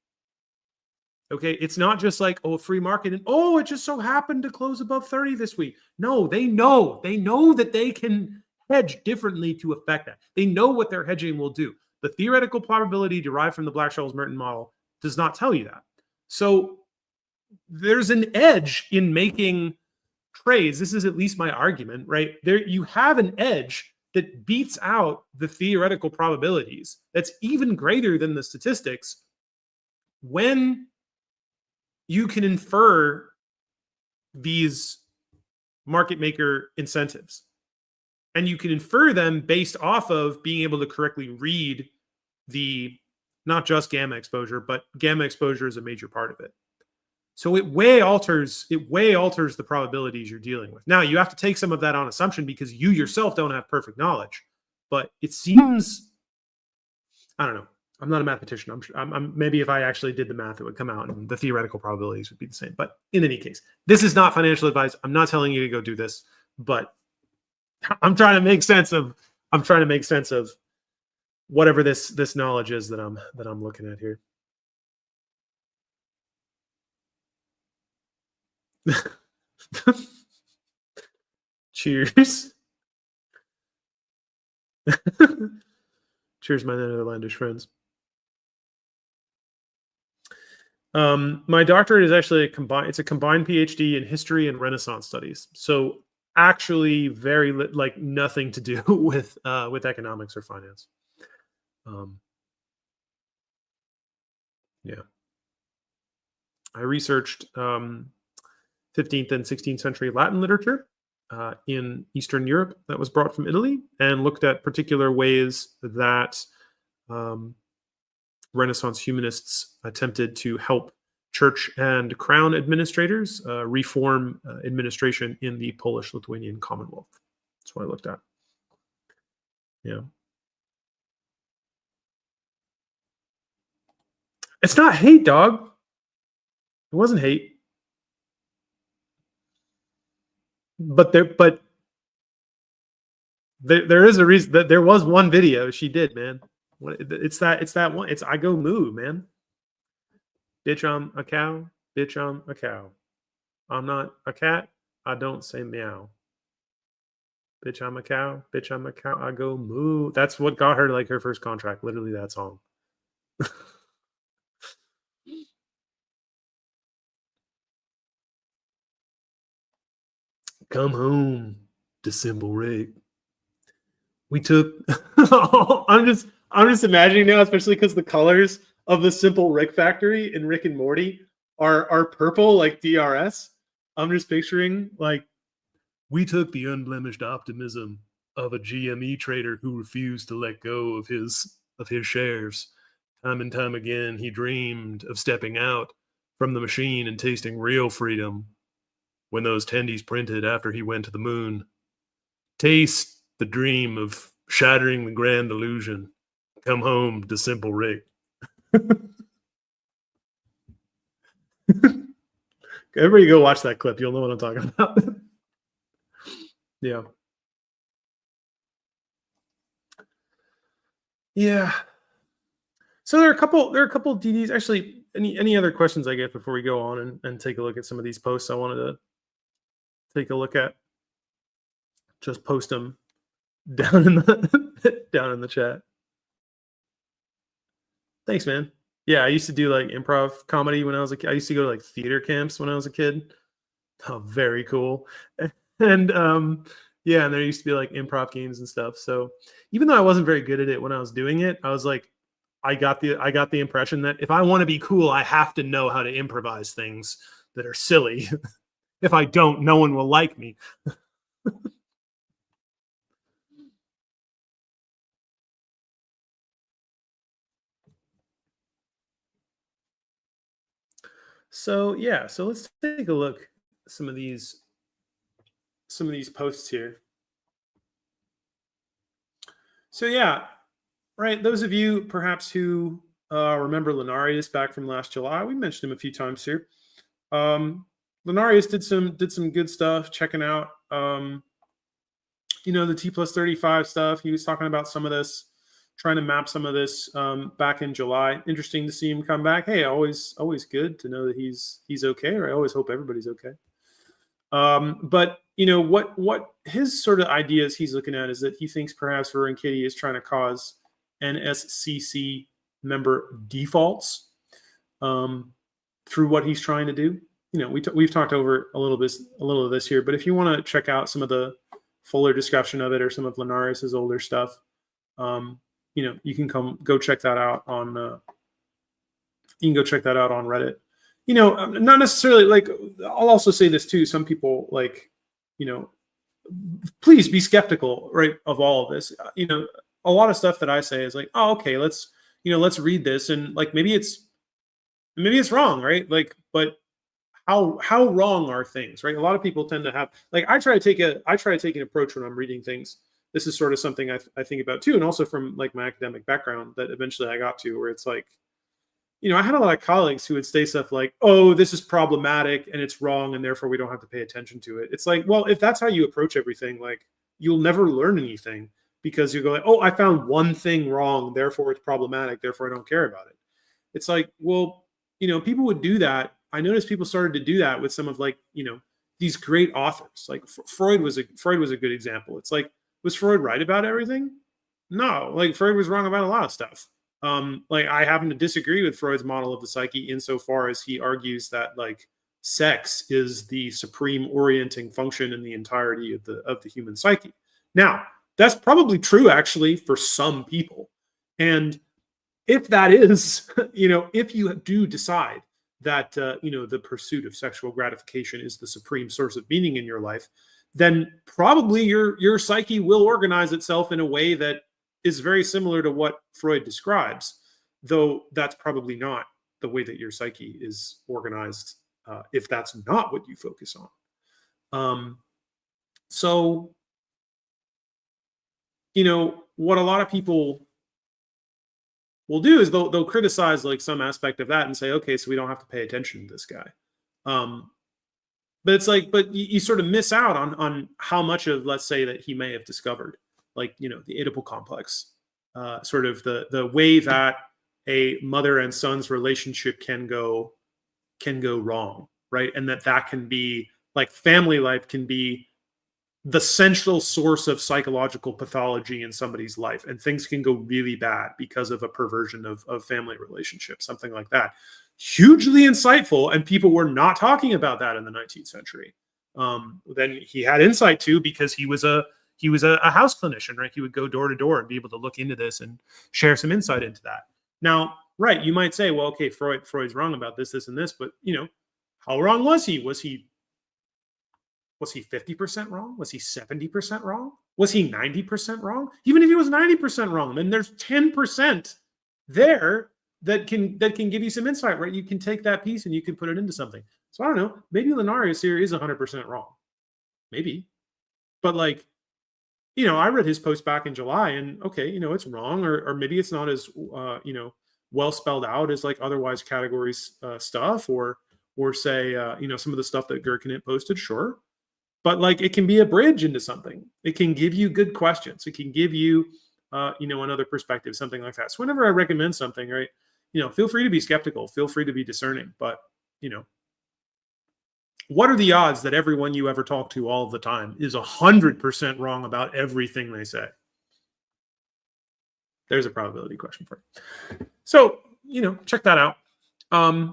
Speaker 1: Okay, it's not just like, oh, free market and oh, it just so happened to close above 30 this week. No, they know that they can hedge differently to affect that. They know what their hedging will do. The theoretical probability derived from the Black-Scholes-Merton model does not tell you that. So there's an edge in making trades. This is at least my argument, right? There you have an edge that beats out the theoretical probabilities. That's even greater than the statistics when you can infer these market maker incentives. And you can infer them based off of being able to correctly read the, not just gamma exposure, but gamma exposure is a major part of it. So it way alters the probabilities you're dealing with. Now you have to take some of that on assumption because you yourself don't have perfect knowledge. But it seems, I don't know. I'm not a mathematician. I'm maybe if I actually did the math, it would come out and the theoretical probabilities would be the same. But in any case, this is not financial advice. I'm not telling you to go do this, but I'm trying to make sense of whatever this knowledge is that I'm looking at here. Cheers. Cheers, my Netherlandish friends. My doctorate is actually it's a combined PhD in history and Renaissance studies. So actually very like nothing to do with economics or finance. Yeah. I researched 15th and 16th century Latin literature in Eastern Europe that was brought from Italy, and looked at particular ways that Renaissance humanists attempted to help church and crown administrators reform administration in the Polish-Lithuanian Commonwealth. That's what I looked at. Yeah. It's not hate, dog. It wasn't hate. But there is a reason that there was one video she did, man. It's that one. It's I go moo, man. Bitch, I'm a cow. Bitch, I'm a cow. I'm not a cat. I don't say meow. Bitch, I'm a cow. Bitch, I'm a cow. I go moo. That's what got her like her first contract. Literally that song. Come home, December Rick. We took I'm just imagining now, especially because the colors of the Simple Rick factory in Rick and Morty are purple like DRS. I'm just picturing like we took the unblemished optimism of a GME trader who refused to let go of his shares. Time and time again, he dreamed of stepping out from the machine and tasting real freedom when those tendies printed after he went to the moon. Taste the dream of shattering the grand illusion. Come home to Simple Rick. Everybody go watch that clip. You'll know what I'm talking about. Yeah. Yeah. So there are a couple DDs. Actually, any other questions I get before we go on and take a look at some of these posts I wanted to take a look at? Just post them down in the down in the chat. Thanks, man. Yeah, I used to do like improv comedy when I was a kid. I used to go to like theater camps when I was a kid. Oh, very cool. And yeah, and there used to be like improv games and stuff. So even though I wasn't very good at it when I was doing it, I was like, I got the impression that if I want to be cool, I have to know how to improvise things that are silly. If I don't, no one will like me. So yeah, so let's take a look at some of these posts here. So yeah, right. Those of you perhaps who remember Lenarius back from last July, we mentioned him a few times here. Lenarius did some good stuff. Checking out the T+35 stuff. He was talking about some of this, trying to map some of this back in July. Interesting to see him come back. Hey, always good to know that he's okay. Or I always hope everybody's okay. But what his sort of ideas he's looking at is that he thinks perhaps Ryan Kitty is trying to cause NSCC member defaults through what he's trying to do. We've talked over a little of this here, but if you want to check out some of the fuller discussion of it or some of Lenarius's older stuff, you can go check that out on Reddit. Not necessarily like, I'll also say this too. Some people like, please be skeptical, right, of all of this. A lot of stuff that I say is like, oh, okay, let's read this, and like maybe it's wrong, right? Like, but how wrong are things, right? A lot of people tend to have like, I try to take an approach when I'm reading things. This is sort of something I think about too, and also from like my academic background that eventually I got to, where it's like, I had a lot of colleagues who would say stuff like, oh, this is problematic and it's wrong, and therefore we don't have to pay attention to it. It's like, well, if that's how you approach everything, like, you'll never learn anything, because you go like, oh, I found one thing wrong, therefore it's problematic, therefore I don't care about it. It's like, well, people would do that. I noticed people started to do that with some of like, these great authors. Like Freud was a good example. It's like, was Freud right about everything? No, like Freud was wrong about a lot of stuff. Like I happen to disagree with Freud's model of the psyche insofar as he argues that like sex is the supreme orienting function in the entirety of the human psyche. Now, that's probably true actually for some people. And if that is, if you do decide that, the pursuit of sexual gratification is the supreme source of meaning in your life, then probably your psyche will organize itself in a way that is very similar to what Freud describes, though that's probably not the way that your psyche is organized, if that's not what you focus on. So what a lot of people will do is they'll criticize like some aspect of that and say, okay, so we don't have to pay attention to this guy. But it's like, but you sort of miss out on how much of, let's say, that he may have discovered, like, the Oedipal complex, sort of the way that a mother and son's relationship can go wrong, right? And that can be like family life can be the central source of psychological pathology in somebody's life, and things can go really bad because of a perversion of family relationships, something like that. Hugely insightful, and people were not talking about that in the 19th century. Then he had insight too, because he was a house clinician, right? He would go door to door and be able to look into this and share some insight into that. Now, right, you might say, well, okay, Freud's wrong about this, and this, but how wrong was he? Was he 50% wrong? Was he 70% wrong? Was he 90% wrong? Even if he was 90% wrong, then there's 10% there that can give you some insight, right? You can take that piece and you can put it into something. So I don't know, maybe Linarius here is 100% wrong. Maybe. But like, I read his post back in July, and okay, it's wrong, or maybe it's not as well spelled out as like otherwise categories stuff, or say some of the stuff that Gherkin posted, sure. But like, it can be a bridge into something. It can give you good questions. It can give you, another perspective, something like that. So whenever I recommend something, right, feel free to be skeptical. Feel free to be discerning. But, what are the odds that everyone you ever talk to all of the time is 100% wrong about everything they say? There's a probability question for you. So, check that out. I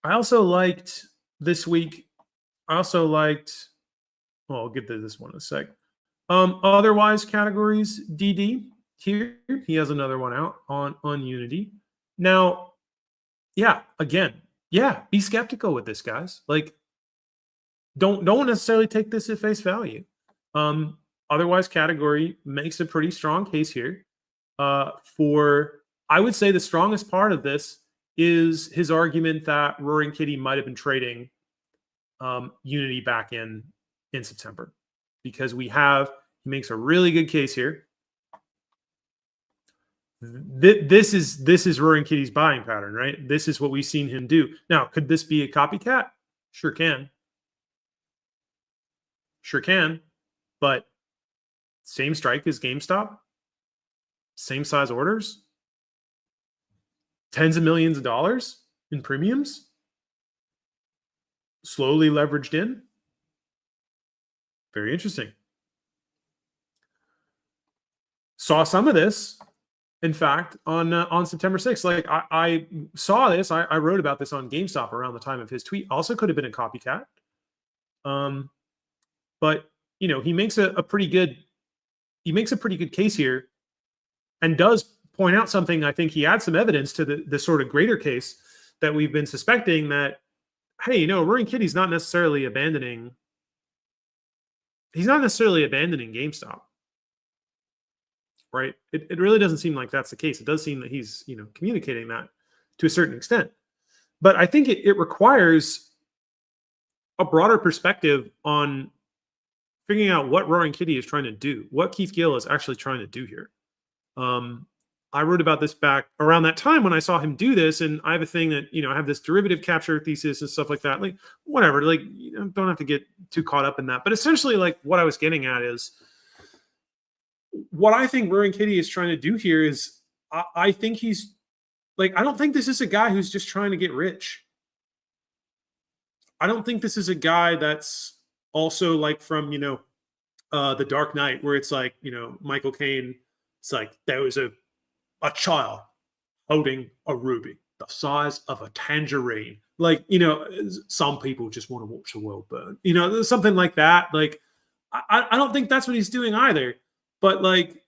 Speaker 1: also liked this week. Well, I'll get to this one in a sec. Otherwise categories, DD here, he has another one out on Unity. Now, be skeptical with this, guys. Like, don't necessarily take this at face value. Otherwise category makes a pretty strong case here. I would say the strongest part of this is his argument that Roaring Kitty might have been trading Unity back in September, because he makes a really good case here. This is Roaring Kitty's buying pattern, right? This is what we've seen him do. Now, could this be a copycat? Sure can. But same strike as GameStop, same size orders, tens of millions of dollars in premiums, slowly leveraged in. Very interesting. Saw some of this, in fact, on September 6th. Like, I saw this. I wrote about this on GameStop around the time of his tweet. Also could have been a copycat. But he makes a pretty good case here, and does point out something. I think he adds some evidence to the sort of greater case that we've been suspecting, that, hey, Roaring Kitty's not necessarily abandoning. He's not necessarily abandoning GameStop, right? It really doesn't seem like that's the case. It does seem that he's, communicating that to a certain extent. But I think it requires a broader perspective on figuring out what Roaring Kitty is trying to do, what Keith Gill is actually trying to do here. I wrote about this back around that time when I saw him do this, and I have a thing that, I have this derivative capture thesis and stuff like that. Like, whatever, like, don't have to get too caught up in that. But essentially, like, what I was getting at is, what I think Roaring Kitty is trying to do here is, I think he's like, I don't think this is a guy who's just trying to get rich. I don't think this is a guy that's also like from, The Dark Knight, where it's like, Michael Caine, it's like, there was a child holding a ruby the size of a tangerine. Like, some people just want to watch the world burn. Something like that. Like, I don't think that's what he's doing either. But like,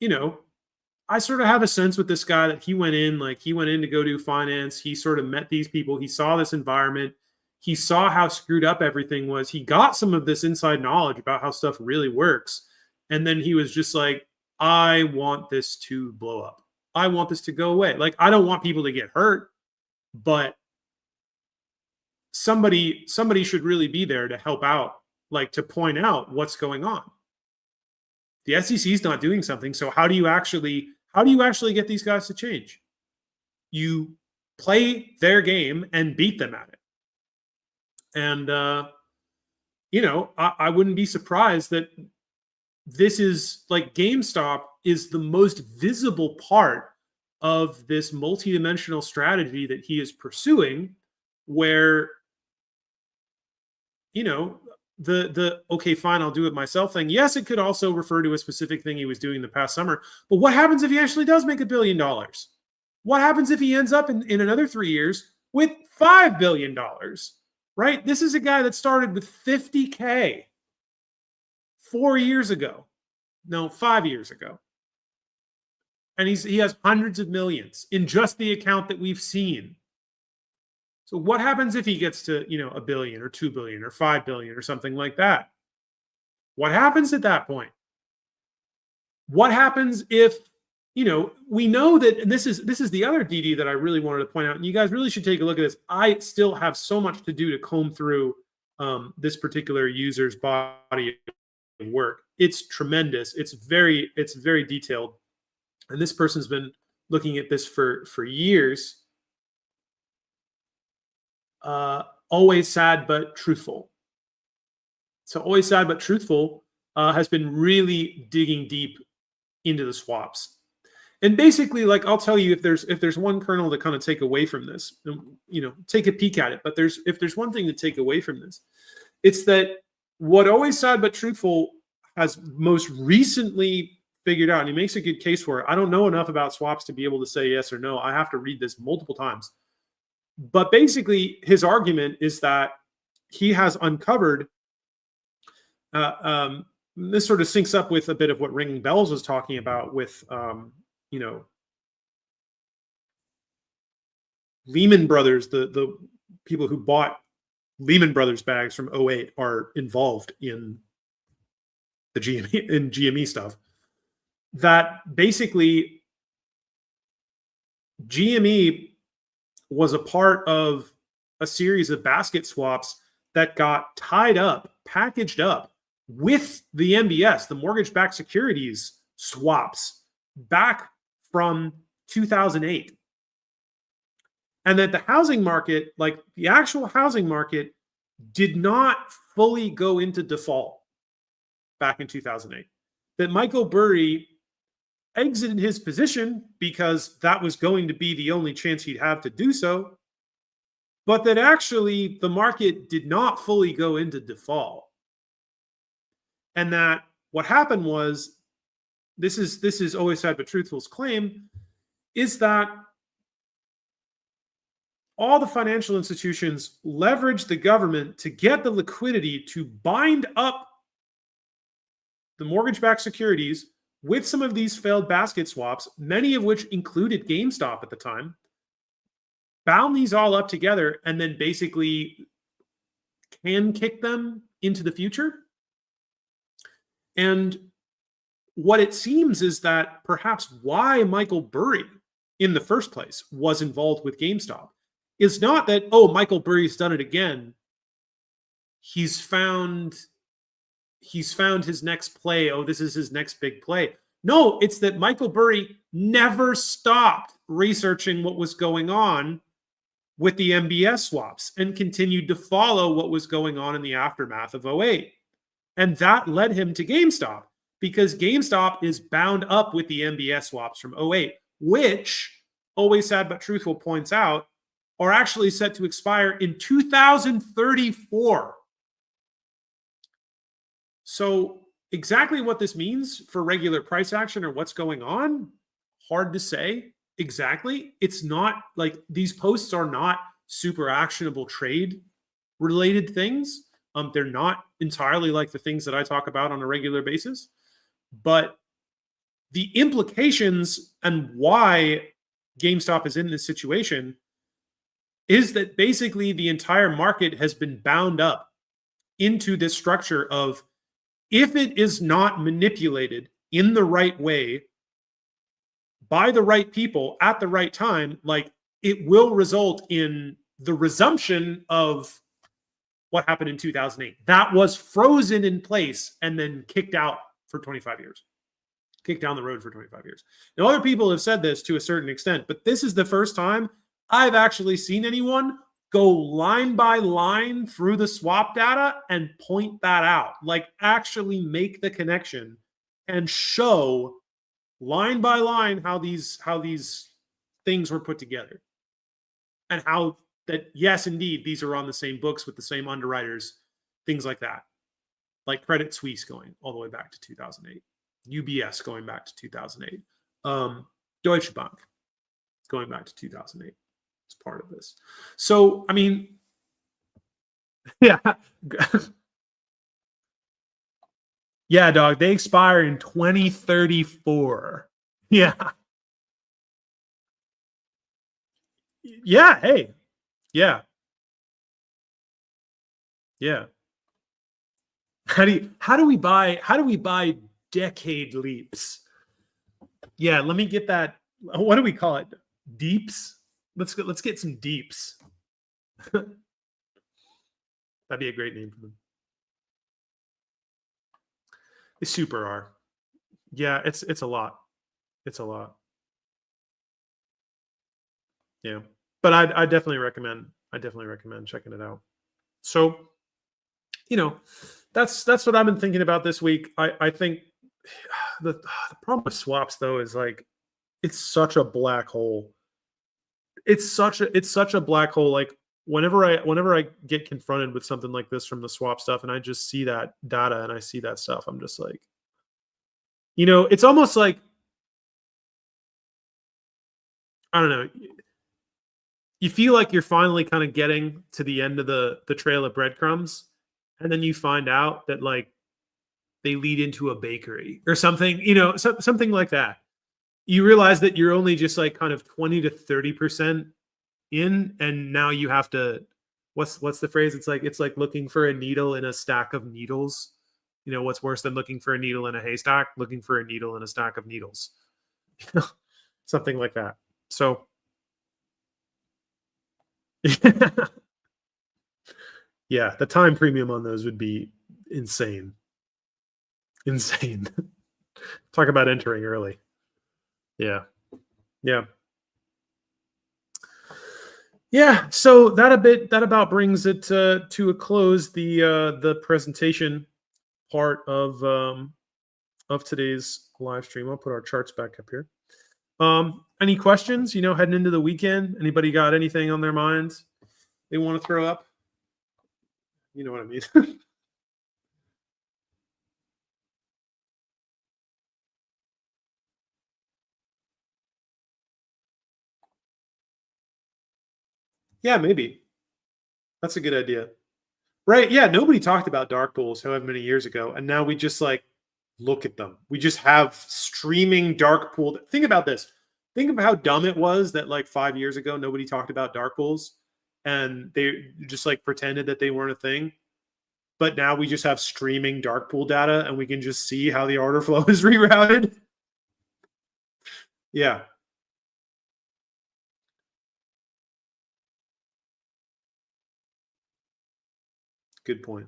Speaker 1: I sort of have a sense with this guy that he went in to go do finance. He sort of met these people. He saw this environment. He saw how screwed up everything was. He got some of this inside knowledge about how stuff really works. And then he was just like, I want this to blow up. I want this to go away. Like, I don't want people to get hurt, but somebody should really be there to help out, like, to point out what's going on. The SEC is not doing something. So how do you actually get these guys to change? You play their game and beat them at it. And I wouldn't be surprised that this is like GameStop is the most visible part of this multidimensional strategy that he is pursuing, where the okay, fine, I'll do it myself thing. Yes, it could also refer to a specific thing he was doing the past summer. But what happens if he actually does make $1 billion? What happens if he ends up in another 3 years with $5 billion? Right? This is a guy that started with $50K 4 years ago. No, 5 years ago. And he has hundreds of millions in just the account that we've seen. So what happens if he gets to, $1 billion or $2 billion or $5 billion or something like that? What happens at that point? What happens if, we know that, and this is the other DD that I really wanted to point out, and you guys really should take a look at this. I still have so much to do to comb through this particular user's body of work. It's tremendous. It's very detailed. And this person's been looking at this for years. Always sad but truthful. So always sad but truthful has been really digging deep into the swaps. And basically, like, I'll tell you, if there's one kernel to kind of take away from this, take a peek at it. But if there's one thing to take away from this, it's that what always sad but truthful has most recently figured out, and he makes a good case for it. I don't know enough about swaps to be able to say yes or no. I have to read this multiple times. But basically, his argument is that he has uncovered, this sort of syncs up with a bit of what Ringing Bells was talking about with, Lehman Brothers, the people who bought Lehman Brothers bags from 2008 are involved in the GME stuff. That basically GME was a part of a series of basket swaps that got tied up, packaged up with the MBS, the mortgage-backed securities swaps, back from 2008. And that the housing market, like the actual housing market, did not fully go into default back in 2008. That Michael Burry exited his position because that was going to be the only chance he'd have to do so, but that actually the market did not fully go into default. And that what happened was, this is always sad but truthful's claim, is that all the financial institutions leveraged the government to get the liquidity to bind up the mortgage-backed securities with some of these failed basket swaps, many of which included GameStop at the time, bound these all up together, and then basically can kick them into the future. And what it seems is that perhaps why Michael Burry in the first place was involved with GameStop is not that, oh, Michael Burry's done it again. He's found his next play. Oh, this is his next big play. No, it's that Michael Burry never stopped researching what was going on with the MBS swaps and continued to follow what was going on in the aftermath of 2008. And that led him to GameStop, because GameStop is bound up with the MBS swaps from 2008, which, always sad but truthful points out, are actually set to expire in 2034. So exactly what this means for regular price action or what's going on, hard to say exactly. It's not like these posts are not super actionable trade related things. They're not entirely like the things that I talk about on a regular basis, but the implications and why GameStop is in this situation is that basically the entire market has been bound up into this structure of, if it is not manipulated in the right way by the right people at the right time, like, it will result in the resumption of what happened in 2008. That was frozen in place and then kicked out for 25 years. kicked down the road for 25 years. Now, other people have said this to a certain extent, but this is the first time I've actually seen anyone go line by line through the swap data and point that out, like actually make the connection and show line by line how these things were put together, and how that, yes, indeed, these are on the same books with the same underwriters, things like that, like Credit Suisse going all the way back to 2008, UBS going back to 2008, Deutsche Bank going back to 2008. It's part of this. So, I mean, yeah. Yeah, dog, they expire in 2034. Yeah. Yeah, hey. Yeah. Yeah. How do we buy decade leaps? Yeah, let me get that. What do we call it? Deeps? Let's get some deeps. That'd be a great name for them. They super are. Yeah, it's a lot. It's a lot. Yeah. But I definitely recommend checking it out. So, that's what I've been thinking about this week. I think the problem with swaps, though, is like it's such a black hole. It's such a black hole. Like whenever I get confronted with something like this from the swap stuff, and I just see that data and I see that stuff, I'm just like, it's almost like, I don't know. You feel like you're finally kind of getting to the end of the trail of breadcrumbs, and then you find out that like they lead into a bakery or something, something like that. You realize that you're only just like kind of 20 to 30% in, and now you have to, what's the phrase? It's like looking for a needle in a stack of needles. What's worse than looking for a needle in a haystack? Looking for a needle in a stack of needles. Something like that. So yeah, the time premium on those would be insane. Talk about entering early. Yeah. So that about brings it to a close, the presentation part of today's live stream. I'll put our charts back up here. Any questions, heading into the weekend? Anybody got anything on their minds they want to throw up? You know what I mean? Yeah, maybe. That's a good idea. Right. Yeah. Nobody talked about dark pools however many years ago. And now we just like look at them. We just have streaming dark pool. Think about this. Think of how dumb it was that like 5 years ago, nobody talked about dark pools and they just like pretended that they weren't a thing. But now we just have streaming dark pool data and we can just see how the order flow is rerouted. Yeah. Good point.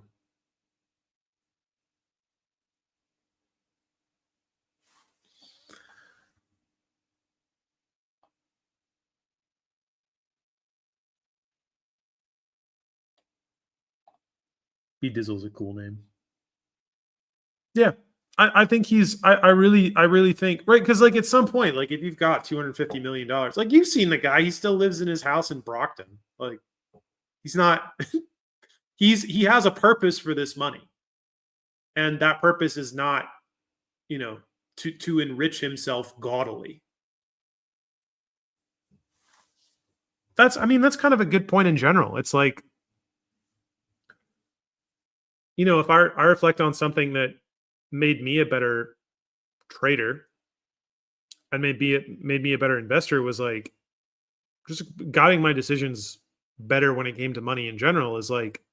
Speaker 1: B-Dizzle's a cool name. Yeah. I think I really think, right? Because like at some point, like if you've got $250 million, like you've seen the guy, he still lives in his house in Brockton. Like he's not, he has a purpose for this money. And that purpose is not, to enrich himself gaudily. That's kind of a good point in general. It's like, if I reflect on something that made me a better trader and made me a better investor, was like just guiding my decisions better when it came to money in general, is like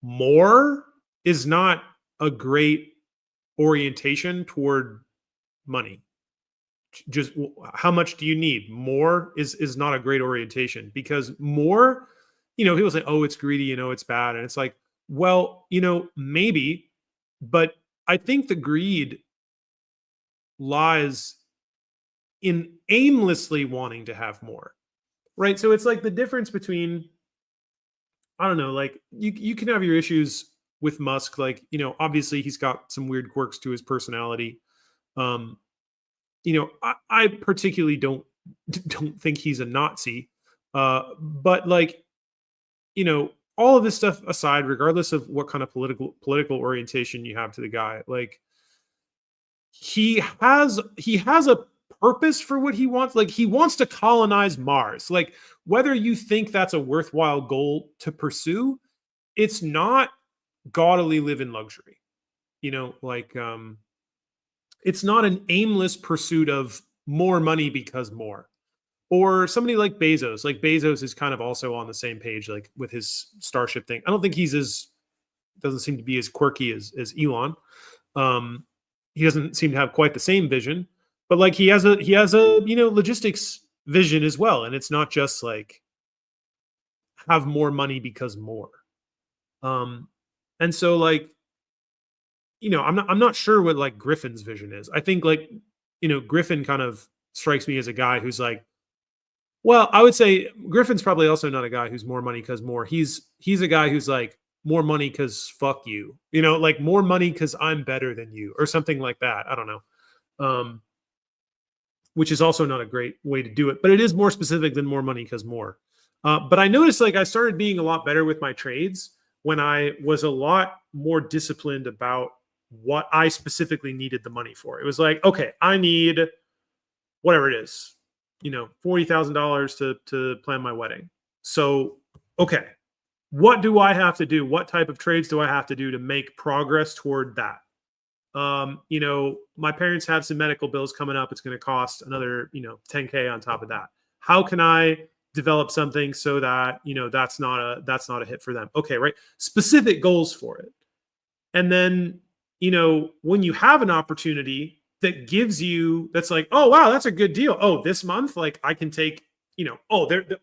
Speaker 1: more is not a great orientation toward money. Just how much do you need? More is not a great orientation, because more, people say, oh, it's greedy, it's bad. And it's like, well, maybe, but I think the greed lies in aimlessly wanting to have more, right? So it's like the difference between, I don't know, like you can have your issues with Musk, like, obviously he's got some weird quirks to his personality. Um, I particularly don't think he's a Nazi. But like, all of this stuff aside, regardless of what kind of political orientation you have to the guy, like he has a purpose for what he wants. Like he wants to colonize Mars. Like whether you think that's a worthwhile goal to pursue, it's not gaudily live in luxury. Like it's not an aimless pursuit of more money because more. Or somebody like Bezos. Like Bezos is kind of also on the same page, like with his Starship thing. I don't think doesn't seem to be as quirky as Elon. Um, he doesn't seem to have quite the same vision, but like he has a logistics vision as well, and it's not just like have more money because more. And so like I'm not sure what like Griffin's vision is. I think like Griffin kind of strikes me as a guy who's like, well, I would say Griffin's probably also not a guy who's more money because more. He's a guy who's like more money because fuck you, like more money because I'm better than you or something like that. I don't know. Which is also not a great way to do it, but it is more specific than more money because more. But I noticed like I started being a lot better with my trades when I was a lot more disciplined about what I specifically needed the money for. It was like, okay, I need whatever it is, $40,000 to plan my wedding. So, okay, what do I have to do? What type of trades do I have to do to make progress toward that? My parents have some medical bills coming up. It's going to cost another, $10K on top of that. How can I develop something so that, that's not a hit for them? Okay, right. Specific goals for it. And then, when you have an opportunity that gives you, that's like, oh, wow, that's a good deal. Oh, this month, like I can take,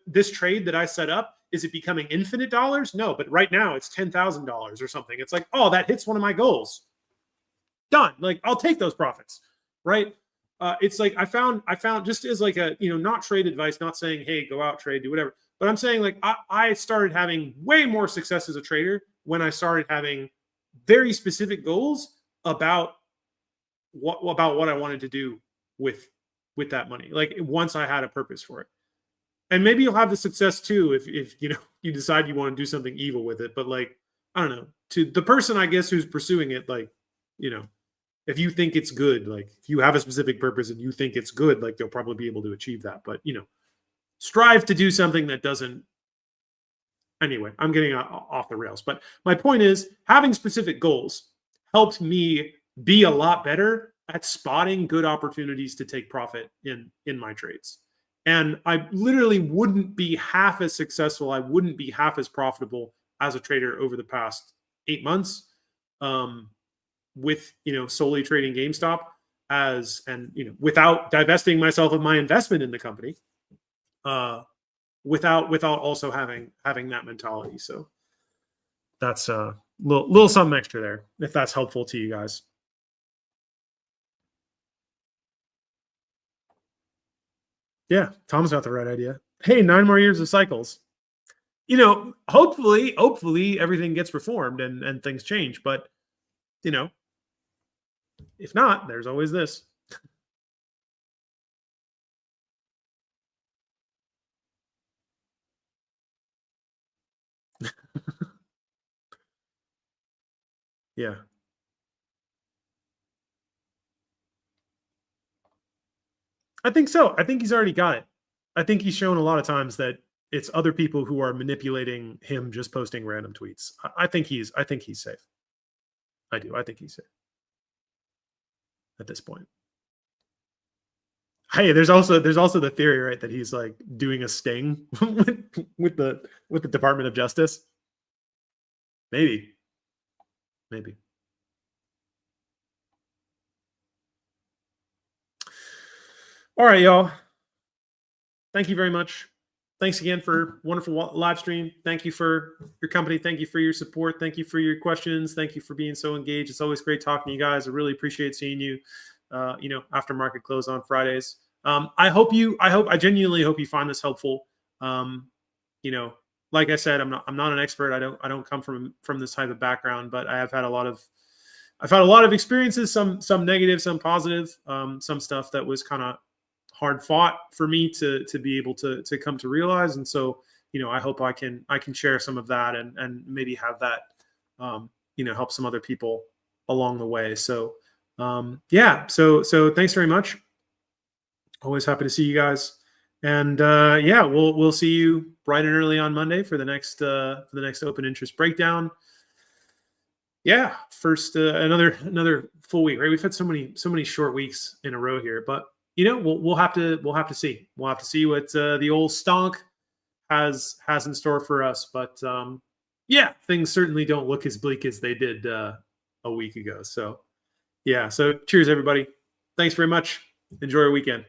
Speaker 1: this trade that I set up, is it becoming infinite dollars? No, but right now it's $10,000 or something. It's like, oh, that hits one of my goals. Done. Like I'll take those profits, right? It's like I found just as like a, not trade advice, not saying, hey, go out, trade, do whatever. But I'm saying like I started having way more success as a trader when I started having very specific goals about what I wanted to do with that money. Like once I had a purpose for it. And maybe you'll have the success too if you decide you want to do something evil with it. But like, I don't know, to the person I guess who's pursuing it, like, if you think it's good, like if you have a specific purpose and you think it's good, like you'll probably be able to achieve that. But strive to do something that doesn't. Anyway, I'm getting off the rails. But my point is, having specific goals helped me be a lot better at spotting good opportunities to take profit in my trades. And I literally wouldn't be half as successful. I wouldn't be half as profitable as a trader over the past 8 months. With solely trading GameStop without divesting myself of my investment in the company, without also having that mentality. So that's a little something extra there, if that's helpful to you guys. Yeah, Tom's got the right idea. Hey, 9 more years of cycles. Hopefully everything gets reformed and things change, but if not, there's always this. Yeah. I think so. I think he's already got it. I think he's shown a lot of times that it's other people who are manipulating him just posting random tweets. I think he's safe. I do. I think he's safe at this point. Hey, there's also the theory, right, that he's like doing a sting with the Department of Justice. Maybe. All right, y'all. Thank you very much. Thanks again for wonderful live stream. Thank you for your company. Thank you for your support. Thank you for your questions. Thank you for being so engaged. It's always great talking to you guys. I really appreciate seeing you. after market close on Fridays. I genuinely hope you find this helpful. Like I said, I'm not an expert. I don't come from this type of background, but I've had a lot of experiences, some negative, some positive, some stuff that was kind of hard fought for me to be able to come to realize. And so, I hope I can share some of that and maybe have that, help some other people along the way. So, so thanks very much. Always happy to see you guys. And we'll see you bright and early on Monday for the next open interest breakdown. Yeah, first another full week, right? We've had so many short weeks in a row here, but we'll have to see. We'll have to see what the old stonk has in store for us. But things certainly don't look as bleak as they did a week ago. So so cheers everybody. Thanks very much. Enjoy your weekend.